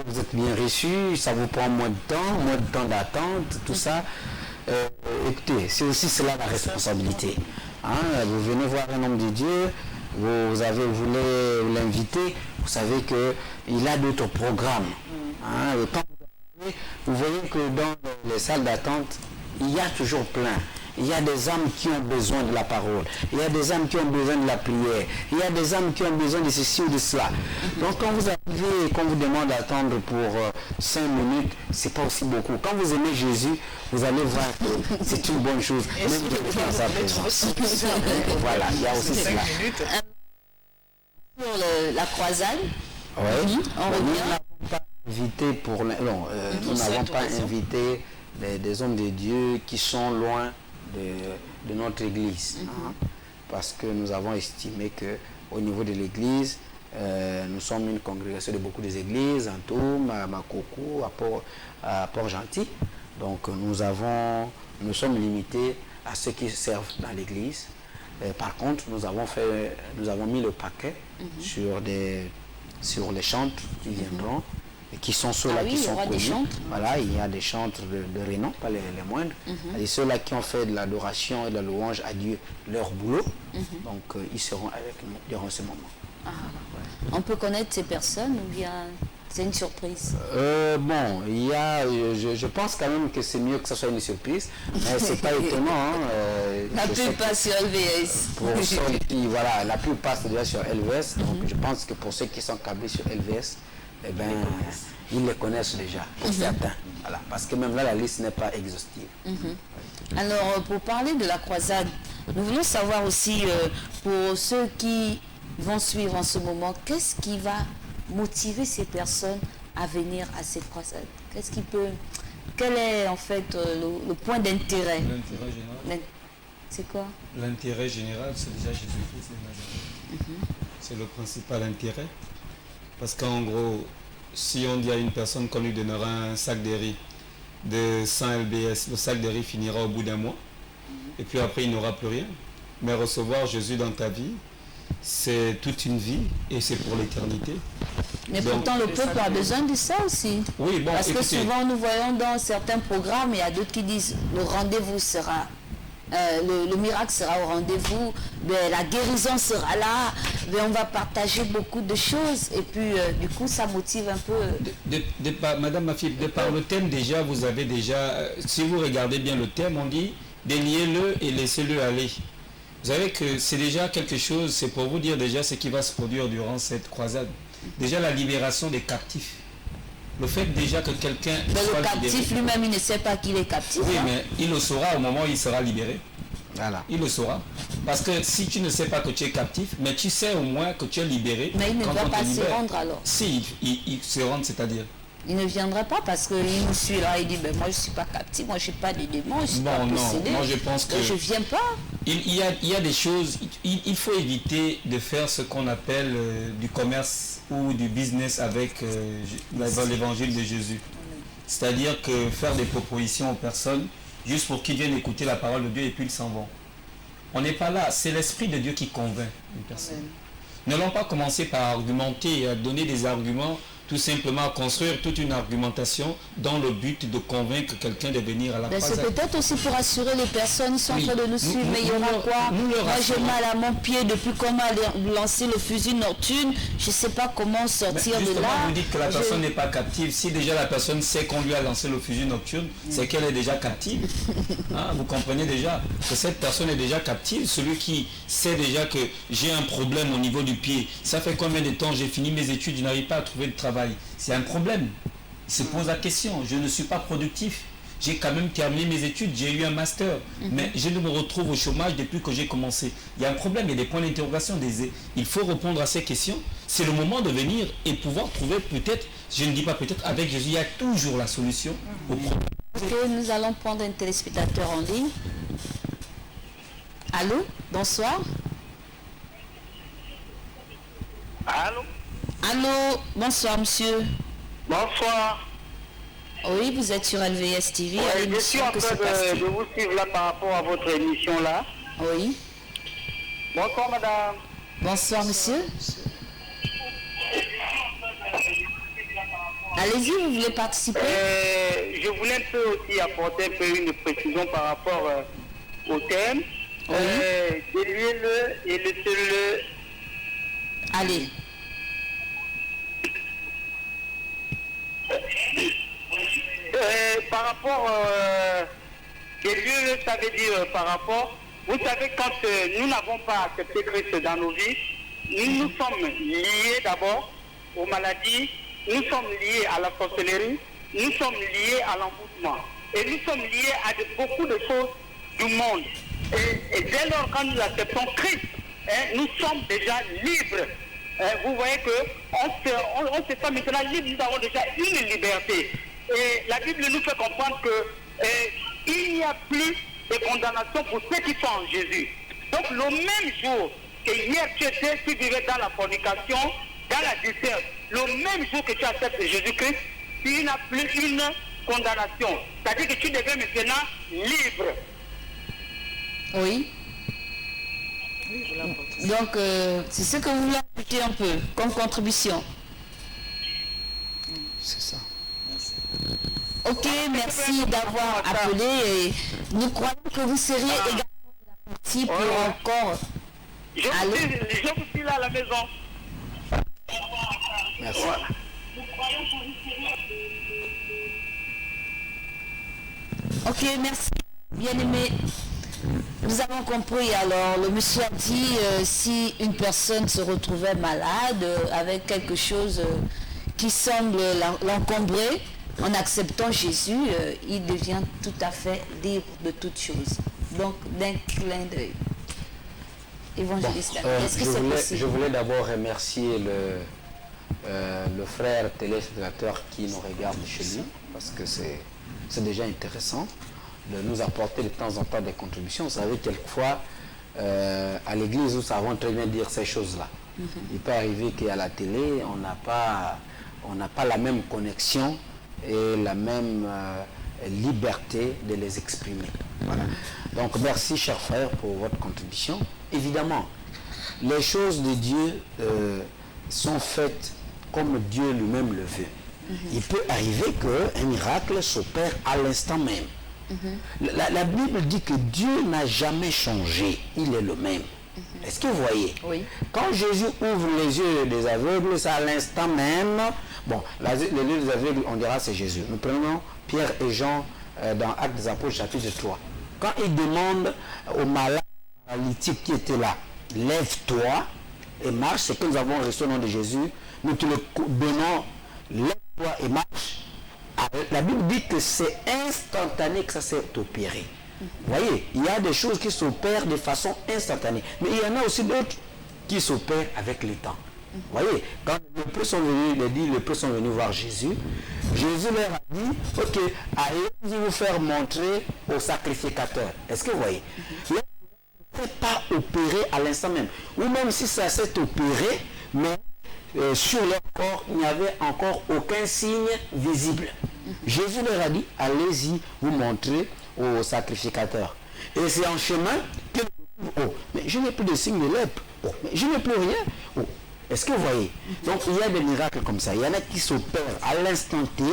vous êtes bien reçu, ça vous prend moins de temps d'attente, tout ça. Écoutez, c'est aussi cela la responsabilité. Hein, vous venez voir un homme de Dieu, vous voulez l'inviter, vous savez qu'il a d'autres programmes. Hein, et quand vous voyez que dans les salles d'attente, il y a toujours plein. Il y a des âmes qui ont besoin de la parole. Il y a des âmes qui ont besoin de la prière. Il y a des âmes qui ont besoin de ceci ou de cela. Donc quand vous arrivez et qu'on vous demande d'attendre pour 5 minutes, c'est pas aussi beaucoup. Quand vous aimez Jésus, vous allez voir que c'est une bonne chose. Même dans sa présence. Voilà, il y a aussi cela.
Pour la croisade,
oui.
on revient.
Nous n'avons pas invité nous n'avons pas invité des hommes de Dieu qui sont loin de notre église. Hein, parce que nous avons estimé qu'au niveau de l'église, nous sommes une congrégation de beaucoup des églises, à Toum, à Makoko, à Port-Gentil. Donc nous sommes limités à ceux qui servent dans l'église. Par contre, nous avons mis le paquet sur les chantres qui viendront. Qui sont ceux-là qui sont connus. Voilà, il y a des chantres de renom, pas les moindres. Et ceux-là qui ont fait de l'adoration et de la louange à Dieu leur boulot. Donc ils seront avec nous durant ce moment.
Ah. Ouais. On peut connaître ces personnes ou bien c'est une surprise?
Bon, je pense quand même que c'est mieux que ce soit une surprise, mais c'est pas étonnant. Hein,
la plupart sur LVS.
Pour ceux qui, voilà, la plupart c'est déjà sur LVS. Donc je pense que pour ceux qui sont câblés sur LVS, eh ben, ils les connaissent déjà, pour certains. Voilà, parce que même là, la liste n'est pas exhaustive.
Alors, pour parler de la croisade, nous voulons savoir aussi, pour ceux qui vont suivre en ce moment, qu'est-ce qui va motiver ces personnes à venir à cette croisade? Quel est en fait le point d'intérêt?
L'intérêt général.
C'est quoi?
L'intérêt général, c'est déjà Jésus-Christ de Nazareth. C'est le principal intérêt. Parce qu'en gros, si on dit à une personne qu'on lui donnera un sac de riz de 100 LBS, le sac de riz finira au bout d'un mois. Et puis après, il n'aura plus rien. Mais recevoir Jésus dans ta vie, c'est toute une vie et c'est pour l'éternité.
Mais donc, pourtant, le peuple a besoin de ça aussi.
Oui, bon,
parce que souvent, nous voyons dans certains programmes, il y a d'autres qui disent le rendez-vous sera... le miracle sera au rendez-vous, la guérison sera là, on va partager beaucoup de choses et puis du coup ça motive un peu.
Madame Mafib, de par le thème déjà, vous avez déjà, si vous regardez bien le thème, on dit déliez-le et laissez-le aller. Vous savez que c'est déjà quelque chose, c'est pour vous dire déjà ce qui va se produire durant cette croisade. Déjà la libération des captifs. Le fait déjà que quelqu'un...
Mais le captif lui-même, il ne sait pas qu'il est captif.
Oui, mais il le saura au moment où il sera libéré.
Voilà.
Il le saura. Parce que si tu ne sais pas que tu es captif, mais tu sais au moins que tu es libéré.
Mais il ne doit pas se rendre alors.
Si, il se rend, c'est-à-dire
Il ne viendra pas parce qu'il nous suit là, il dit ben moi je ne suis pas captif, moi je ne suis pas de démons, je ne suis pas possédé.
Moi je pense que
je ne viens pas.
Il y a des choses, il faut éviter de faire ce qu'on appelle du commerce ou du business avec l'évangile de Jésus. C'est-à-dire que faire des propositions aux personnes juste pour qu'ils viennent écouter la parole de Dieu et puis ils s'en vont. On n'est pas là, c'est l'Esprit de Dieu qui convainc une personne. N'allons pas commencer par argumenter et à donner des arguments, tout simplement à construire toute une argumentation dans le but de convaincre quelqu'un de venir à la croisade.
C'est peut-être aussi pour assurer les personnes, ils sont en train de nous suivre, mais il y aura quoi? Moi j'ai mal à mon pied depuis qu'on m'a lancé le fusil nocturne, je ne sais pas comment sortir de là.
Vous dites que la personne n'est pas captive. Si déjà la personne sait qu'on lui a lancé le fusil nocturne, c'est qu'elle est déjà captive. Vous comprenez déjà que cette personne est déjà captive. Celui qui sait déjà que j'ai un problème au niveau du pied, ça fait combien de temps j'ai fini mes études, je n'arrive pas à trouver de travail. C'est un problème. Il se pose la question, je ne suis pas productif. J'ai quand même terminé mes études, j'ai eu un master, mais je me retrouve au chômage depuis que j'ai commencé. Il y a un problème, il y a des points d'interrogation. Il faut répondre à ces questions. C'est le moment de venir et pouvoir trouver peut-être, je ne dis pas peut-être, avec Jésus, il y a toujours la solution au problème.
Okay, nous allons prendre un téléspectateur en ligne. Allô, bonsoir.
Allô?
Allô, bonsoir monsieur.
Bonsoir.
Oui, vous êtes sur LVS TV.
Je suis en train de vous suivre là par rapport à votre émission là.
Oui.
Bonsoir madame.
Bonsoir monsieur. Allez-y, vous voulez participer?
Je voulais un peu aussi apporter un peu une précision par rapport au thème.
Oui.
Déliez-le et laissez-le.
Allez.
Par rapport des lieux, ça veut dire par rapport, vous savez, quand nous n'avons pas accepté Christ dans nos vies, nous sommes liés d'abord aux maladies, nous sommes liés à la sorcellerie, nous sommes liés à l'envoûtement et nous sommes liés à beaucoup de choses du monde. Et dès lors, quand nous acceptons Christ, nous sommes déjà libres. Vous voyez qu'on se sent maintenant libre, nous avons déjà une liberté. Et la Bible nous fait comprendre qu'il n'y a plus de condamnation pour ceux qui sont en Jésus. Donc le même jour que hier tu vivais dans la fornication, dans la discerne, le même jour que tu acceptes Jésus-Christ, tu n'as plus une condamnation. C'est-à-dire que tu deviens maintenant libre.
Oui. Donc, c'est ce que vous voulez ajouter un peu comme contribution.
C'est ça.
Ok, merci d'avoir appelé et nous croyons que vous seriez également de la partie pour encore...
Je vous suis là à la maison.
Merci.
Voilà.
Ok, merci. Bien aimé. Nous avons compris, alors le monsieur a dit si une personne se retrouvait malade avec quelque chose qui semble l'encombrer, en acceptant Jésus, il devient tout à fait libre de toutes choses. Donc d'un clin d'œil. Évangéliste, est-ce que c'est possible?
Je voulais d'abord remercier le frère téléspectateur qui nous regarde chez lui, parce que c'est déjà intéressant de nous apporter de temps en temps des contributions. Vous savez, quelquefois, à l'église, nous savons très bien dire ces choses-là. Il peut arriver qu'à la télé, on n'a pas la même connexion et la même liberté de les exprimer. Voilà. Donc, merci, chers frères, pour votre contribution. Évidemment, les choses de Dieu sont faites comme Dieu lui-même le veut. Il peut arriver qu'un miracle s'opère à l'instant même. La Bible dit que Dieu n'a jamais changé, il est le même. Est-ce que vous voyez?
Oui.
Quand Jésus ouvre les yeux des aveugles, c'est à l'instant même. Bon, les yeux des aveugles, on dira c'est Jésus. Nous prenons Pierre et Jean dans Actes des Apôtres chapitre 3. Quand il demande au malade paralytique qui était là, lève-toi et marche, ce que nous avons reçu au nom de Jésus, nous te le donnons, lève-toi et marche. La Bible dit que c'est instantané que ça s'est opéré. Vous voyez, il y a des choses qui s'opèrent de façon instantanée. Mais il y en a aussi d'autres qui s'opèrent avec le temps. Voyez, quand les lépreux sont venus, il a dit, les lépreux sont venus voir Jésus. Jésus leur a dit, ok, allez vous faire montrer au sacrificateur. Est-ce que vous voyez? Là, ne pas opéré à l'instant même. Ou même si ça s'est opéré, mais sur leur corps, il n'y avait encore aucun signe visible. Jésus leur a dit, allez-y vous montrer au sacrificateur. Et c'est en chemin que, oh, mais je n'ai plus de signe de lèpre. Oh, mais je n'ai plus rien. Oh, est-ce que vous voyez? Donc il y a des miracles comme ça. Il y en a qui s'opèrent à l'instant T.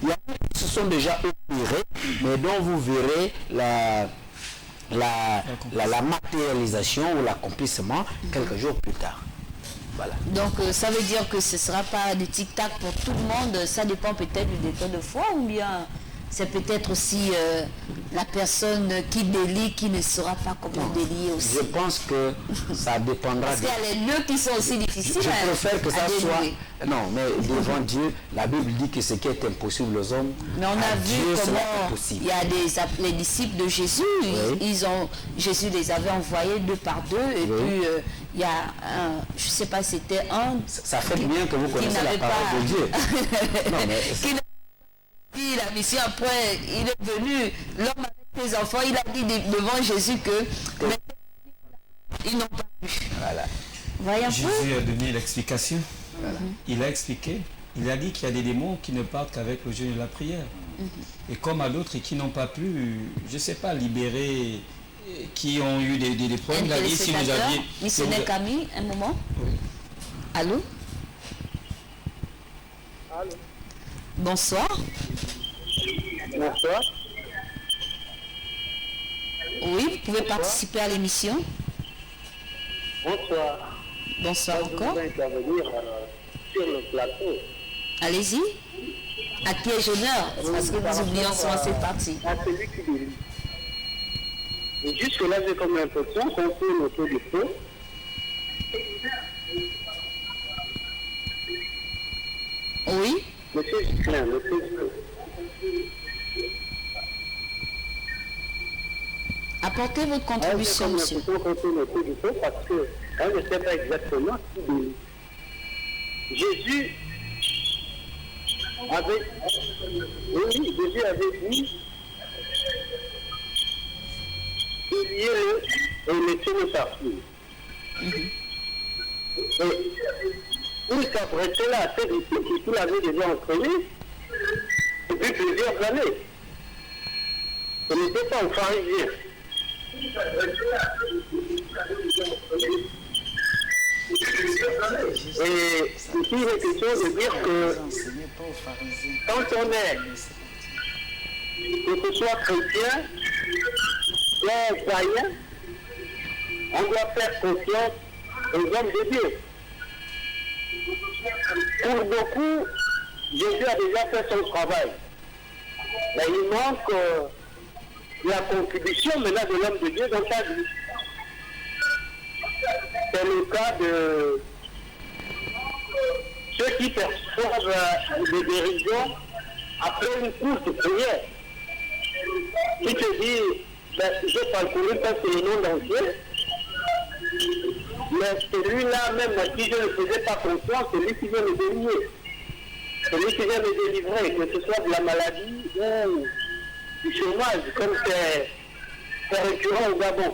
Il y en a qui se sont déjà opérés, mais dont vous verrez la matérialisation ou l'accomplissement quelques jours plus tard. Voilà.
Donc ça veut dire que ce ne sera pas du tic-tac pour tout le monde, ça dépend peut-être du détail de foi, ou bien c'est peut-être aussi la personne qui délie qui ne saura pas comment délier aussi.
Je pense que ça dépendra.
Parce qu'il y a les nœuds qui sont aussi difficiles.
Je préfère que ça soit... Non, mais devant Dieu, la Bible dit que ce qui est impossible aux hommes,
mais on a vu
Dieu
comment il y a les disciples de Jésus, oui. Jésus les avait envoyés 2 par 2, et oui. Puis il y a un, je ne sais pas si c'était un...
Ça fait bien que vous connaissez la parole de Dieu. Non, mais...
Puis la mission après, il est venu, l'homme avec ses enfants, il a dit devant Jésus que ils n'ont pas vu.
Voilà.
Voyez un peu.
Jésus a donné l'explication. Voilà. Il a expliqué. Il a dit qu'il y a des démons qui ne partent qu'avec le jeûne et la prière. Et comme à d'autres qui n'ont pas pu, je ne sais pas, libérer, qui ont eu des problèmes. Il a dit si vous aviez...
Missionnaire Camille, un moment.
Oui.
Allô?
Allô?
Bonsoir.
Bonsoir.
Oui, vous pouvez participer à l'émission.
Bonsoir.
Bonsoir encore.
Je vais intervenir sur le plateau.
Allez-y. À piège honneur, parce que nous oublions souvent cette partie.
À celui qui délie. Et jusque-là, j'ai comme l'impression qu'on tourne autour du feu.
Oui.
Monsieur Gislain,
Apportez votre contribution, monsieur.
Parce que on ne sait pas exactement qui délie. Jésus avait dit déliez-le et laissez-le partir. Et il s'apprêtait là à ses disciples qu'il avait déjà entraîné depuis plusieurs années. Ce n'était pas un pharisien. Et ici, il est question de dire que quand on est, que ce soit chrétien ou païen, on doit faire confiance aux hommes de Dieu. Pour beaucoup, Jésus a déjà fait son travail. Mais il manque la contribution maintenant de l'homme de Dieu dans sa vie. C'est le cas de ceux qui perçoivent des dérisions après une course de prière. Qui te dit, ben, je parcouru parce que le monde entier, mais celui-là même à qui je ne faisais pas confiance, celui qui vient me délivrer, celui qui vient me délivrer, que ce soit de la maladie ou du chômage, comme c'est récurrent au Gabon.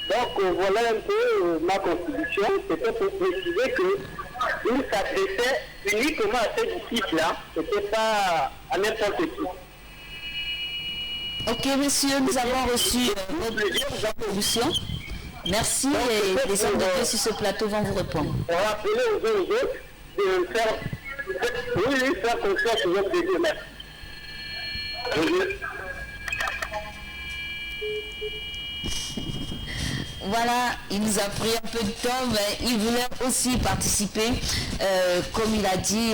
Donc voilà un peu ma contribution, c'était pour préciser qu'il s'adressait uniquement à ces disciples-là, c'était pas à n'importe qui.
Ok, messieurs, nous avons reçu votre contribution. Merci, et les hommes de Dieu sur ce plateau vont vous répondre.
On va appeler aux uns aux autres de faire confiance aux hommes de Dieu. Merci.
Voilà, il nous a pris un peu de temps, mais il voulait aussi participer. Comme il a dit,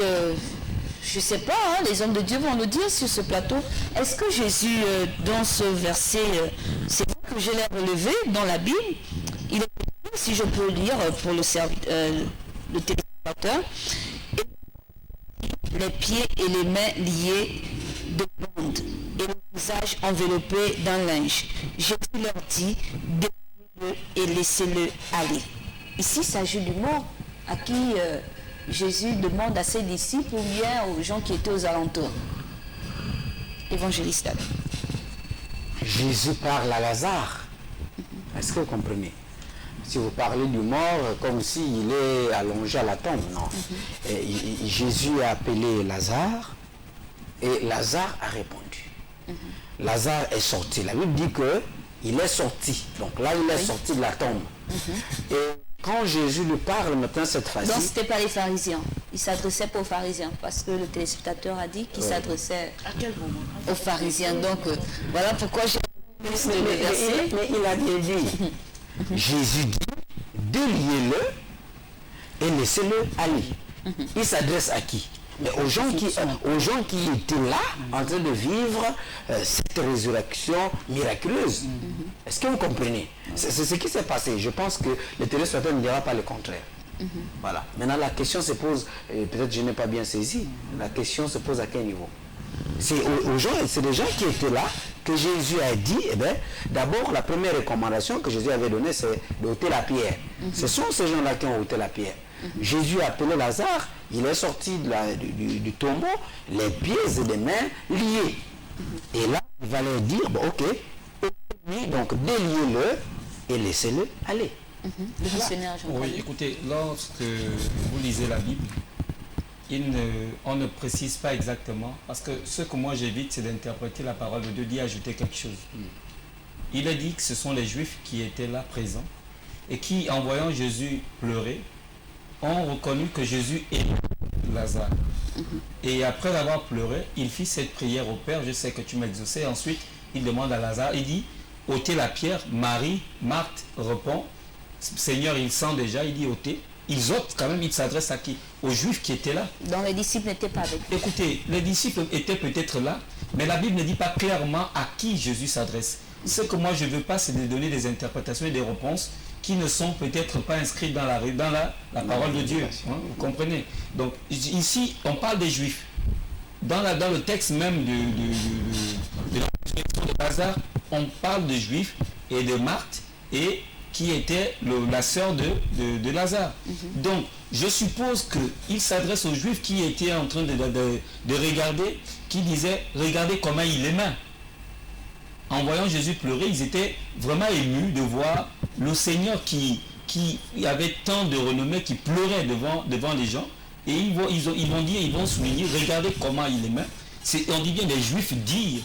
je ne sais pas, hein, les hommes de Dieu vont nous dire sur ce plateau, est-ce que Jésus, dans ce verset, c'est vrai que je l'ai relevé dans la Bible, il est, si je peux le lire pour le téléspectateur, les pieds et les mains liés de bandes et le visage enveloppé d'un linge. Jésus leur dit, et laissez-le aller. Ici, il s'agit du mort à qui Jésus demande à ses disciples ou bien aux gens qui étaient aux alentours. Évangéliste Alain.
Jésus parle à Lazare. Est-ce que vous comprenez? Si vous parlez du mort comme s'il est allongé à la tombe, non. Jésus a appelé Lazare et Lazare a répondu. Lazare est sorti. La Bible dit qu'il est sorti. Donc là, il est sorti de la tombe. Et quand Jésus lui parle maintenant cette fois-ci...
Donc ce n'était pas les pharisiens. Il s'adressait pas aux pharisiens parce que le téléspectateur a dit qu'il s'adressait aux pharisiens. Donc voilà pourquoi j'ai...
Mais il a bien dit. Jésus dit, déliez-le et laissez-le aller. Il s'adresse à qui? Mais aux gens qui étaient là en train de vivre cette résurrection miraculeuse. Est-ce que vous comprenez? C'est ce qui s'est passé. Je pense que le téléspectateur ne dira pas le contraire. Voilà. Maintenant la question se pose, peut-être je n'ai pas bien saisi, la question se pose à quel niveau? C'est aux gens, c'est des gens qui étaient là que Jésus a dit, eh bien, d'abord la première recommandation que Jésus avait donnée, c'est d'ôter la pierre. Ce sont ces gens-là qui ont ôté la pierre. Jésus a appelé Lazare, il est sorti du tombeau, les pieds et les mains liés. Et là, il va leur dire, bon, ok, donc déliez-le et laissez-le aller.
Le missionnaire Jean-Paul.
Oui, écoutez, lorsque vous lisez la Bible, on ne précise pas exactement, parce que ce que moi j'évite, c'est d'interpréter la parole de Dieu, d'y ajouter quelque chose. Il a dit que ce sont les Juifs qui étaient là présents et qui, en voyant Jésus pleurer, ont reconnu que Jésus est Lazare. Et après avoir pleuré, il fit cette prière au Père, je sais que tu m'as exaucé. Ensuite, il demande à Lazare, il dit, ôtez la pierre. Marthe répond, Seigneur, il sent déjà, il dit ôtez. Ils ôtent quand même, ils s'adressent à qui? Aux Juifs qui étaient là.
Donc les disciples n'étaient pas avec eux.
Écoutez, les disciples étaient peut-être là, mais la Bible ne dit pas clairement à qui Jésus s'adresse. Ce que moi je ne veux pas, c'est de donner des interprétations et des réponses qui ne sont peut-être pas inscrites dans la parole de Dieu. Hein, vous comprenez? Donc ici, on parle des Juifs. Dans le texte même de la résurrection de Lazare, on parle de Juifs et de Marthe et qui était la sœur de Lazare. Donc, je suppose qu'il s'adresse aux Juifs qui étaient en train de regarder, qui disaient, regardez comment il aimait. En voyant Jésus pleurer, ils étaient vraiment émus de voir le Seigneur qui avait tant de renommée, qui pleurait devant les gens. Et ils vont souligner, regardez comment il aimait. On dit bien les Juifs dire,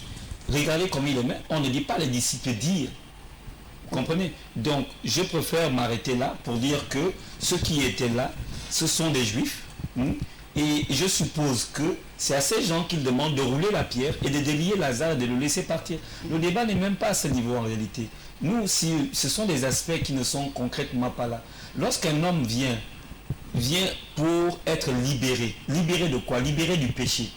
regardez comment il aimait. On ne dit pas les disciples dire. Comprenez? Donc, je préfère m'arrêter là pour dire que ceux qui étaient là, ce sont des Juifs. Et je suppose que c'est à ces gens qu'ils demandent de rouler la pierre et de délier Lazare et de le laisser partir. Le débat n'est même pas à ce niveau en réalité. Nous, ce sont des aspects qui ne sont concrètement pas là. Lorsqu'un homme vient pour être libéré. Libéré de quoi? Libéré du péché.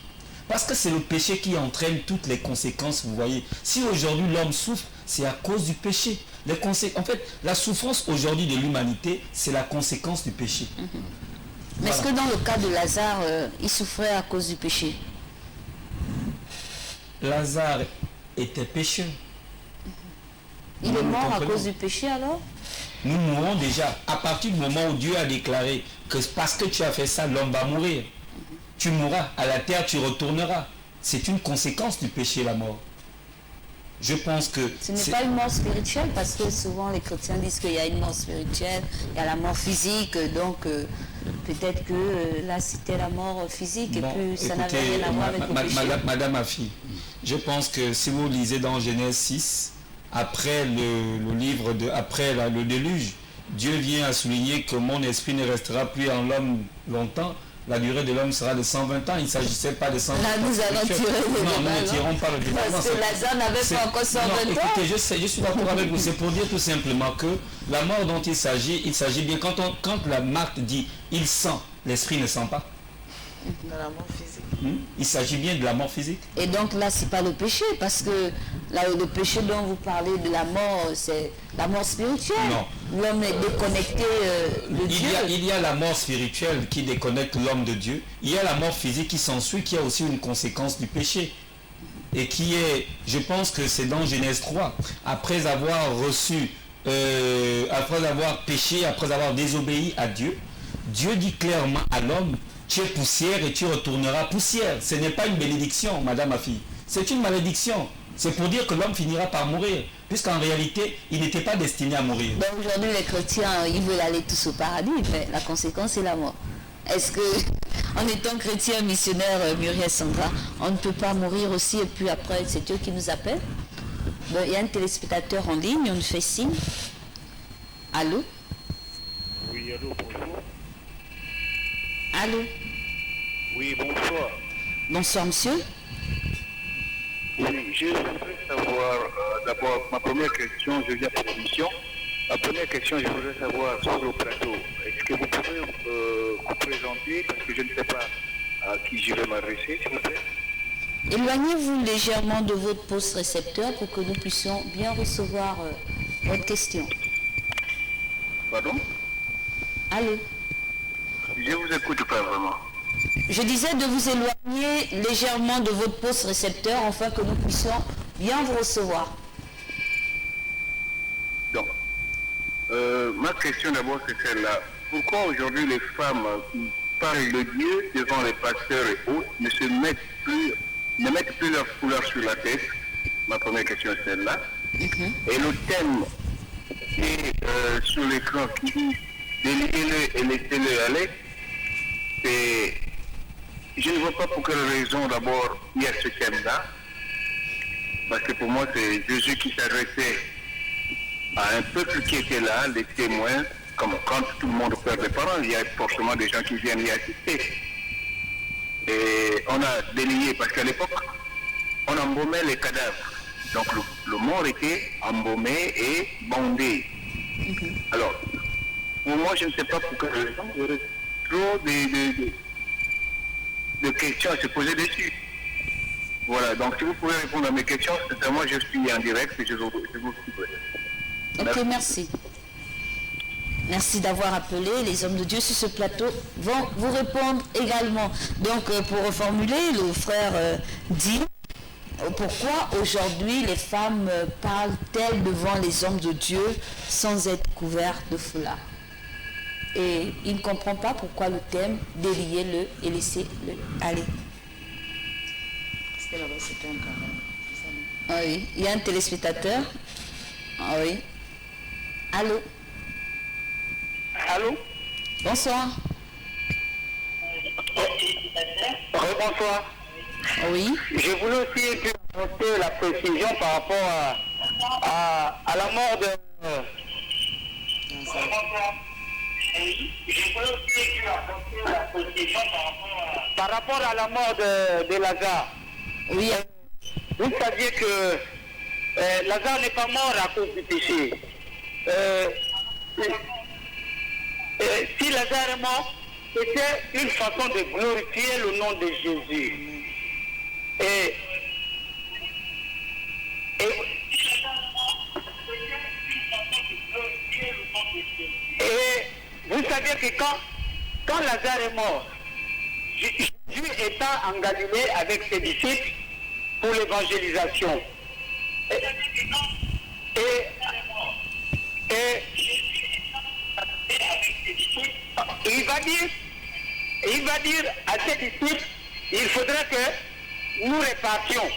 Parce que c'est le péché qui entraîne toutes les conséquences, vous voyez. Si aujourd'hui l'homme souffre, c'est à cause du péché. En fait, la souffrance aujourd'hui de l'humanité, c'est la conséquence du péché.
Mais est-ce que dans le cas de Lazare, il souffrait à cause du péché?
Lazare était pécheur.
Il est mort à cause du péché alors?
Nous mourrons déjà. À partir du moment où Dieu a déclaré que parce que tu as fait ça, l'homme va mourir. Tu mourras, à la terre tu retourneras. C'est une conséquence du péché, la mort. Je pense que...
Ce n'est pas une mort spirituelle, parce que souvent les chrétiens disent qu'il y a une mort spirituelle, il y a la mort physique, donc peut-être que là c'était la mort physique,
bon,
et puis ça n'avait rien à voir avec le péché.
Madame Afi, je pense que si vous lisez dans Genèse 6, après le livre après le déluge, Dieu vient à souligner que mon esprit ne restera plus en l'homme longtemps. La durée de l'homme sera de 120 ans. Il ne s'agissait pas de 120 ans.
Là, nous allons tirer le débat.
Non, nous ne tirons pas le débat.
Parce que Lazare n'avait pas encore 120 ans.
Écoutez, je suis d'accord avec vous. C'est pour dire tout simplement que la mort dont il s'agit bien. Quand la Marthe dit « il sent », l'esprit ne sent pas.
De la mort physique.
Il s'agit bien de la mort physique.
Et donc là, c'est pas le péché, parce que là, le péché dont vous parlez de la mort, c'est la mort spirituelle.
Non.
L'homme est déconnecté de Dieu.
Il y a la mort spirituelle qui déconnecte l'homme de Dieu. Il y a la mort physique qui s'ensuit, qui a aussi une conséquence du péché. Et qui est, je pense que c'est dans Genèse 3, après avoir reçu, après avoir péché, après avoir désobéi à Dieu, Dieu dit clairement à l'homme, tu es poussière et tu retourneras poussière. Ce n'est pas une bénédiction, madame ma fille. C'est une malédiction. C'est pour dire que l'homme finira par mourir. Puisqu'en réalité, il n'était pas destiné à mourir.
Donc aujourd'hui, les chrétiens, ils veulent aller tous au paradis, mais la conséquence, c'est la mort. Est-ce que, en étant chrétien missionnaire, Muriel Sandra, on ne peut pas mourir aussi et puis après, c'est Dieu qui nous appelle? Bon, il y a un téléspectateur en ligne, on nous fait signe. Allô?
Oui, allô, bonjour.
Allô?
Oui, bonsoir.
Bonsoir, monsieur.
Oui, je voudrais savoir, d'abord, ma première question, je viens pour l'émission. Ma première question, je voudrais savoir sur le plateau, est-ce que vous pouvez vous présenter, parce que je ne sais pas à qui je vais m'adresser, s'il vous plaît.
Éloignez-vous légèrement de votre poste récepteur pour que nous puissions bien recevoir votre question.
Pardon?
Allô?
Je vous écoute pas vraiment.
Je disais de vous éloigner légèrement de votre poste récepteur afin que nous puissions bien vous recevoir.
Donc, ma question d'abord c'est celle-là. Pourquoi aujourd'hui les femmes qui parlent de Dieu devant les pasteurs et autres ne mettent plus leur foulard sur la tête? Ma première question est celle-là. Et le thème qui est sur l'écran qui dit déliez-le et laissez-le aller, c'est... Je ne vois pas pour quelle raison d'abord il y a ce thème-là. Parce que pour moi c'est Jésus qui s'adressait à un peuple qui était là, les témoins, comme quand tout le monde perd des parents, il y a forcément des gens qui viennent y assister. Et on a délié, parce qu'à l'époque, on embaumait les cadavres. Donc le mort était embaumé et bandé. Alors, pour moi, je ne sais pas pour quelle raison, il y aurait trop de questions à se poser dessus. Voilà, donc si vous pouvez répondre à mes questions, c'est moi je suis en direct et je vous
Ok, merci. Merci d'avoir appelé. Les hommes de Dieu sur ce plateau vont vous répondre également. Donc, pour reformuler, le frère dit pourquoi aujourd'hui les femmes parlent-elles devant les hommes de Dieu sans être couvertes de foulard. Et il ne comprend pas pourquoi le thème déliez-le et laissez-le aller.
Parce que là-bas c'était un carême.
Ah oui, il y a un téléspectateur. Ah oui. Allô?
Allô?
Bonsoir.
Bonsoir.
Oui.
Je voulais aussi apporter la précision par rapport à la mort de... Par rapport à la mort de Lazare.
Oui.
Vous saviez que Lazare n'est pas mort à cause du péché. Si Lazare est mort, c'était une façon de glorifier le nom de Jésus. Et vous savez que quand Lazare est mort, Jésus étant en Galilée avec ses disciples pour l'évangélisation. Et il va dire à ses disciples, il faudrait que nous répartions.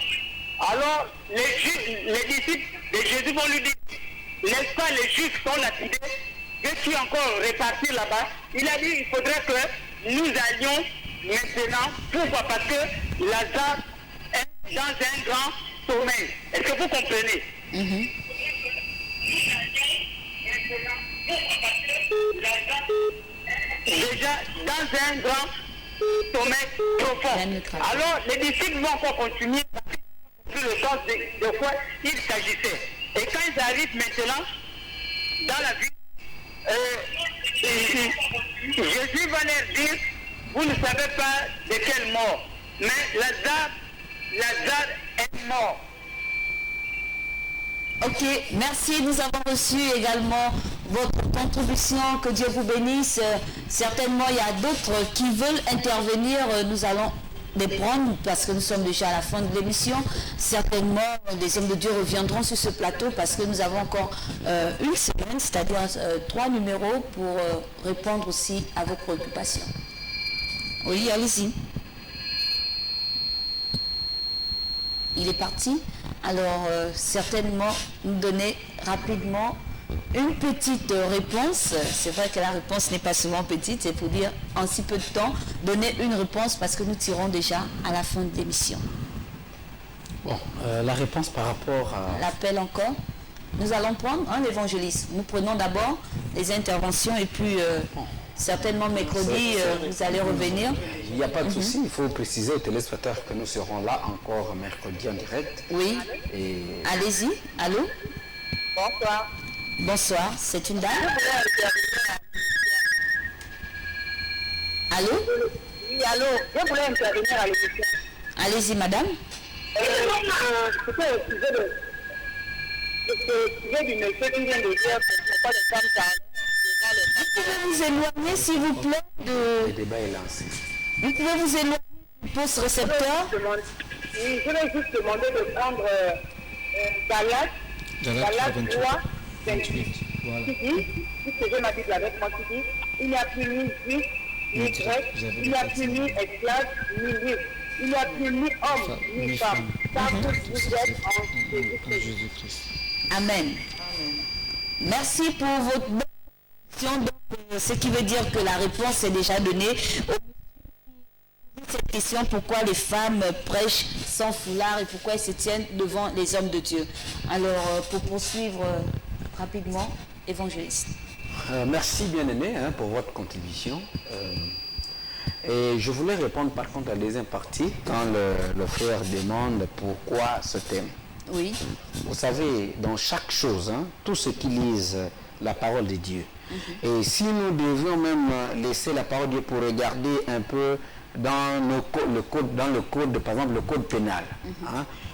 Alors les disciples de Jésus vont lui dire, n'est-ce pas les Juifs sont lapidés, veux-tu encore répartir là-bas? Il a dit, il faudrait que nous allions maintenant. Pourquoi? Parce que Lazare est dans un grand sommeil. Est-ce que vous comprenez? Déjà dans un grand sommeil profond. Alors les disciples vont encore continuer sur le sens de quoi il s'agissait. Et quand ils arrivent maintenant dans la vie, Jésus va leur dire, vous ne savez pas de quelle mort, mais Lazare est mort.
Ok, merci. Nous avons reçu également votre contribution. Que Dieu vous bénisse. Certainement, il y a d'autres qui veulent intervenir. Nous allons prendre, parce que nous sommes déjà à la fin de l'émission. Certainement, des hommes de Dieu reviendront sur ce plateau parce que nous avons encore une semaine, c'est-à-dire 3 numéros pour répondre aussi à vos préoccupations. Oui, allez-y. Il est parti. Alors, certainement, nous donner rapidement une petite réponse. C'est vrai que la réponse n'est pas souvent petite, c'est pour dire en si peu de temps, donner une réponse parce que nous tirons déjà à la fin de l'émission.
Bon, la réponse par rapport à...
L'appel encore. Nous allons prendre l'évangéliste. Nous prenons d'abord les interventions et puis certainement mercredi, vous allez revenir.
Il n'y a pas de souci, il faut préciser aux téléspectateurs que nous serons là encore mercredi en direct.
Oui.
Et...
Allez-y. Allô?
Bonsoir.
Bonsoir, c'est une dame. Allô?
Oui, allô, je voulais intervenir à l'émission.
Allez-y, madame.
C'était au sujet du monsieur qui vient de dire que pourquoi les femmes
Vous pouvez vous éloigner, s'il vous plaît,
Le débat est lancé.
Vous pouvez vous éloigner du poste récepteur.
Oui, je vais juste demander de prendre Galates 3, 28. Voilà. Qui dit, puisque j'ai ma Bible avec moi, qui dit, il n'y a plus ni juif, ni grec, il n'y a plus ni esclave, ni libre. Il n'y a plus ni homme, ni femme. Car tous vous êtes en Jésus-Christ.
Amen. Merci pour votre bonne question. Donc, ce qui veut dire que la réponse est déjà donnée. Cette question, pourquoi les femmes prêchent sans foulard et pourquoi elles se tiennent devant les hommes de Dieu. Alors, pour poursuivre rapidement, évangéliste.
Merci bien-aimé pour votre contribution. Et je voulais répondre par contre à la deuxième partie quand le frère demande pourquoi ce thème.
Oui.
Vous savez, dans chaque chose, tous ceux qui lisent la parole de Dieu, et si nous devions même laisser la parole de Dieu pour regarder un peu dans le code, par exemple le code pénal,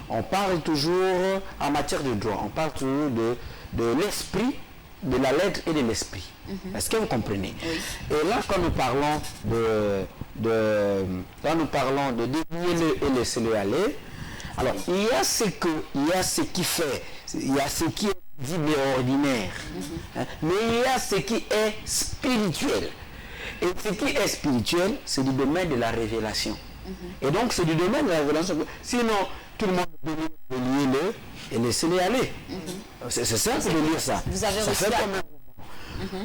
on parle toujours en matière de droit, on parle toujours de l'esprit, de la lettre et de l'esprit. Est-ce que vous comprenez? Oui. Et là, quand nous parlons de dévier-le et laisser-le aller, alors il y a ce qui fait, il y a ce qui est visible et ordinaire, mais il y a ce qui est spirituel. Et ce qui est spirituel, c'est du domaine de la révélation. Et donc c'est du domaine de la révélation. Sinon, tout le monde peut lier-le et laisser-le aller. C'est simple de lire ça.
Vous avez
ça fait comme un...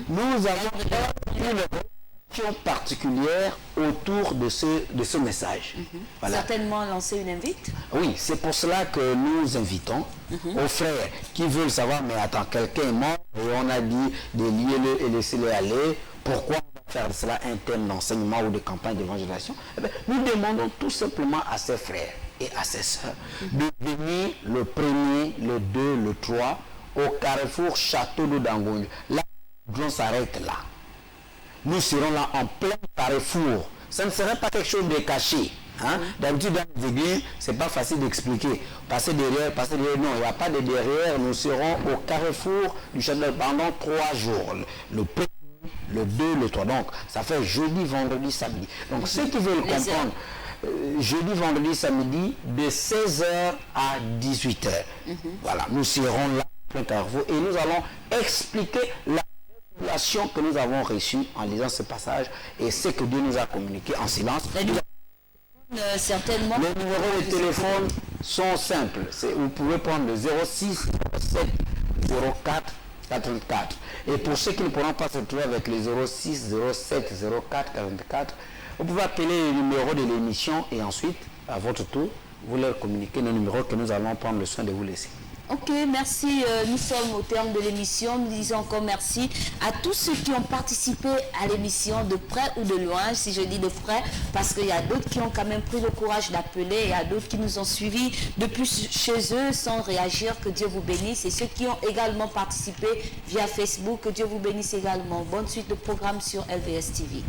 Nous avons une réflexion particulière autour de ce message. Voilà.
Certainement lancer une invite.
Oui, c'est pour cela que nous invitons aux frères qui veulent savoir, mais attends, quelqu'un est mort et on a dit de lier-le et laisser-le aller. Pourquoi faire de cela un thème d'enseignement ou de campagne d'évangélisation? Nous demandons tout simplement à ses frères et à ses sœurs de venir le 1er, le 2, le 3 au carrefour Château de Dangogne. Là, on s'arrête là. Nous serons là en plein carrefour. Ça ne serait pas quelque chose de caché. D'habitude, dans les églises, c'est pas facile d'expliquer. Passer derrière, non, il n'y a pas de derrière. Nous serons au carrefour du Château pendant 3 jours. Le 1er, le 2, le 3. Donc, ça fait jeudi, vendredi, samedi. Donc, ceux qui veulent comprendre, jeudi, vendredi, samedi, de 16h à 18h. Voilà, nous serons là, plein carrefour, et nous allons expliquer la révélation que nous avons reçue en lisant ce passage et ce que Dieu nous a communiqué en silence.
Certainement.
Les numéros de téléphone sont simples. Vous pouvez prendre le 06 07 04 84. Et pour ceux qui ne pourront pas se trouver avec les 06 07 04 44, vous pouvez appeler le numéro de l'émission et ensuite, à votre tour, vous leur communiquez nos numéros que nous allons prendre le soin de vous laisser.
Ok, merci. Nous sommes au terme de l'émission. Nous disons encore merci à tous ceux qui ont participé à l'émission de près ou de loin. Si je dis de près, parce qu'il y a d'autres qui ont quand même pris le courage d'appeler. Il y a d'autres qui nous ont suivis depuis chez eux sans réagir. Que Dieu vous bénisse. Et ceux qui ont également participé via Facebook, que Dieu vous bénisse également. Bonne suite de programme sur LVS TV.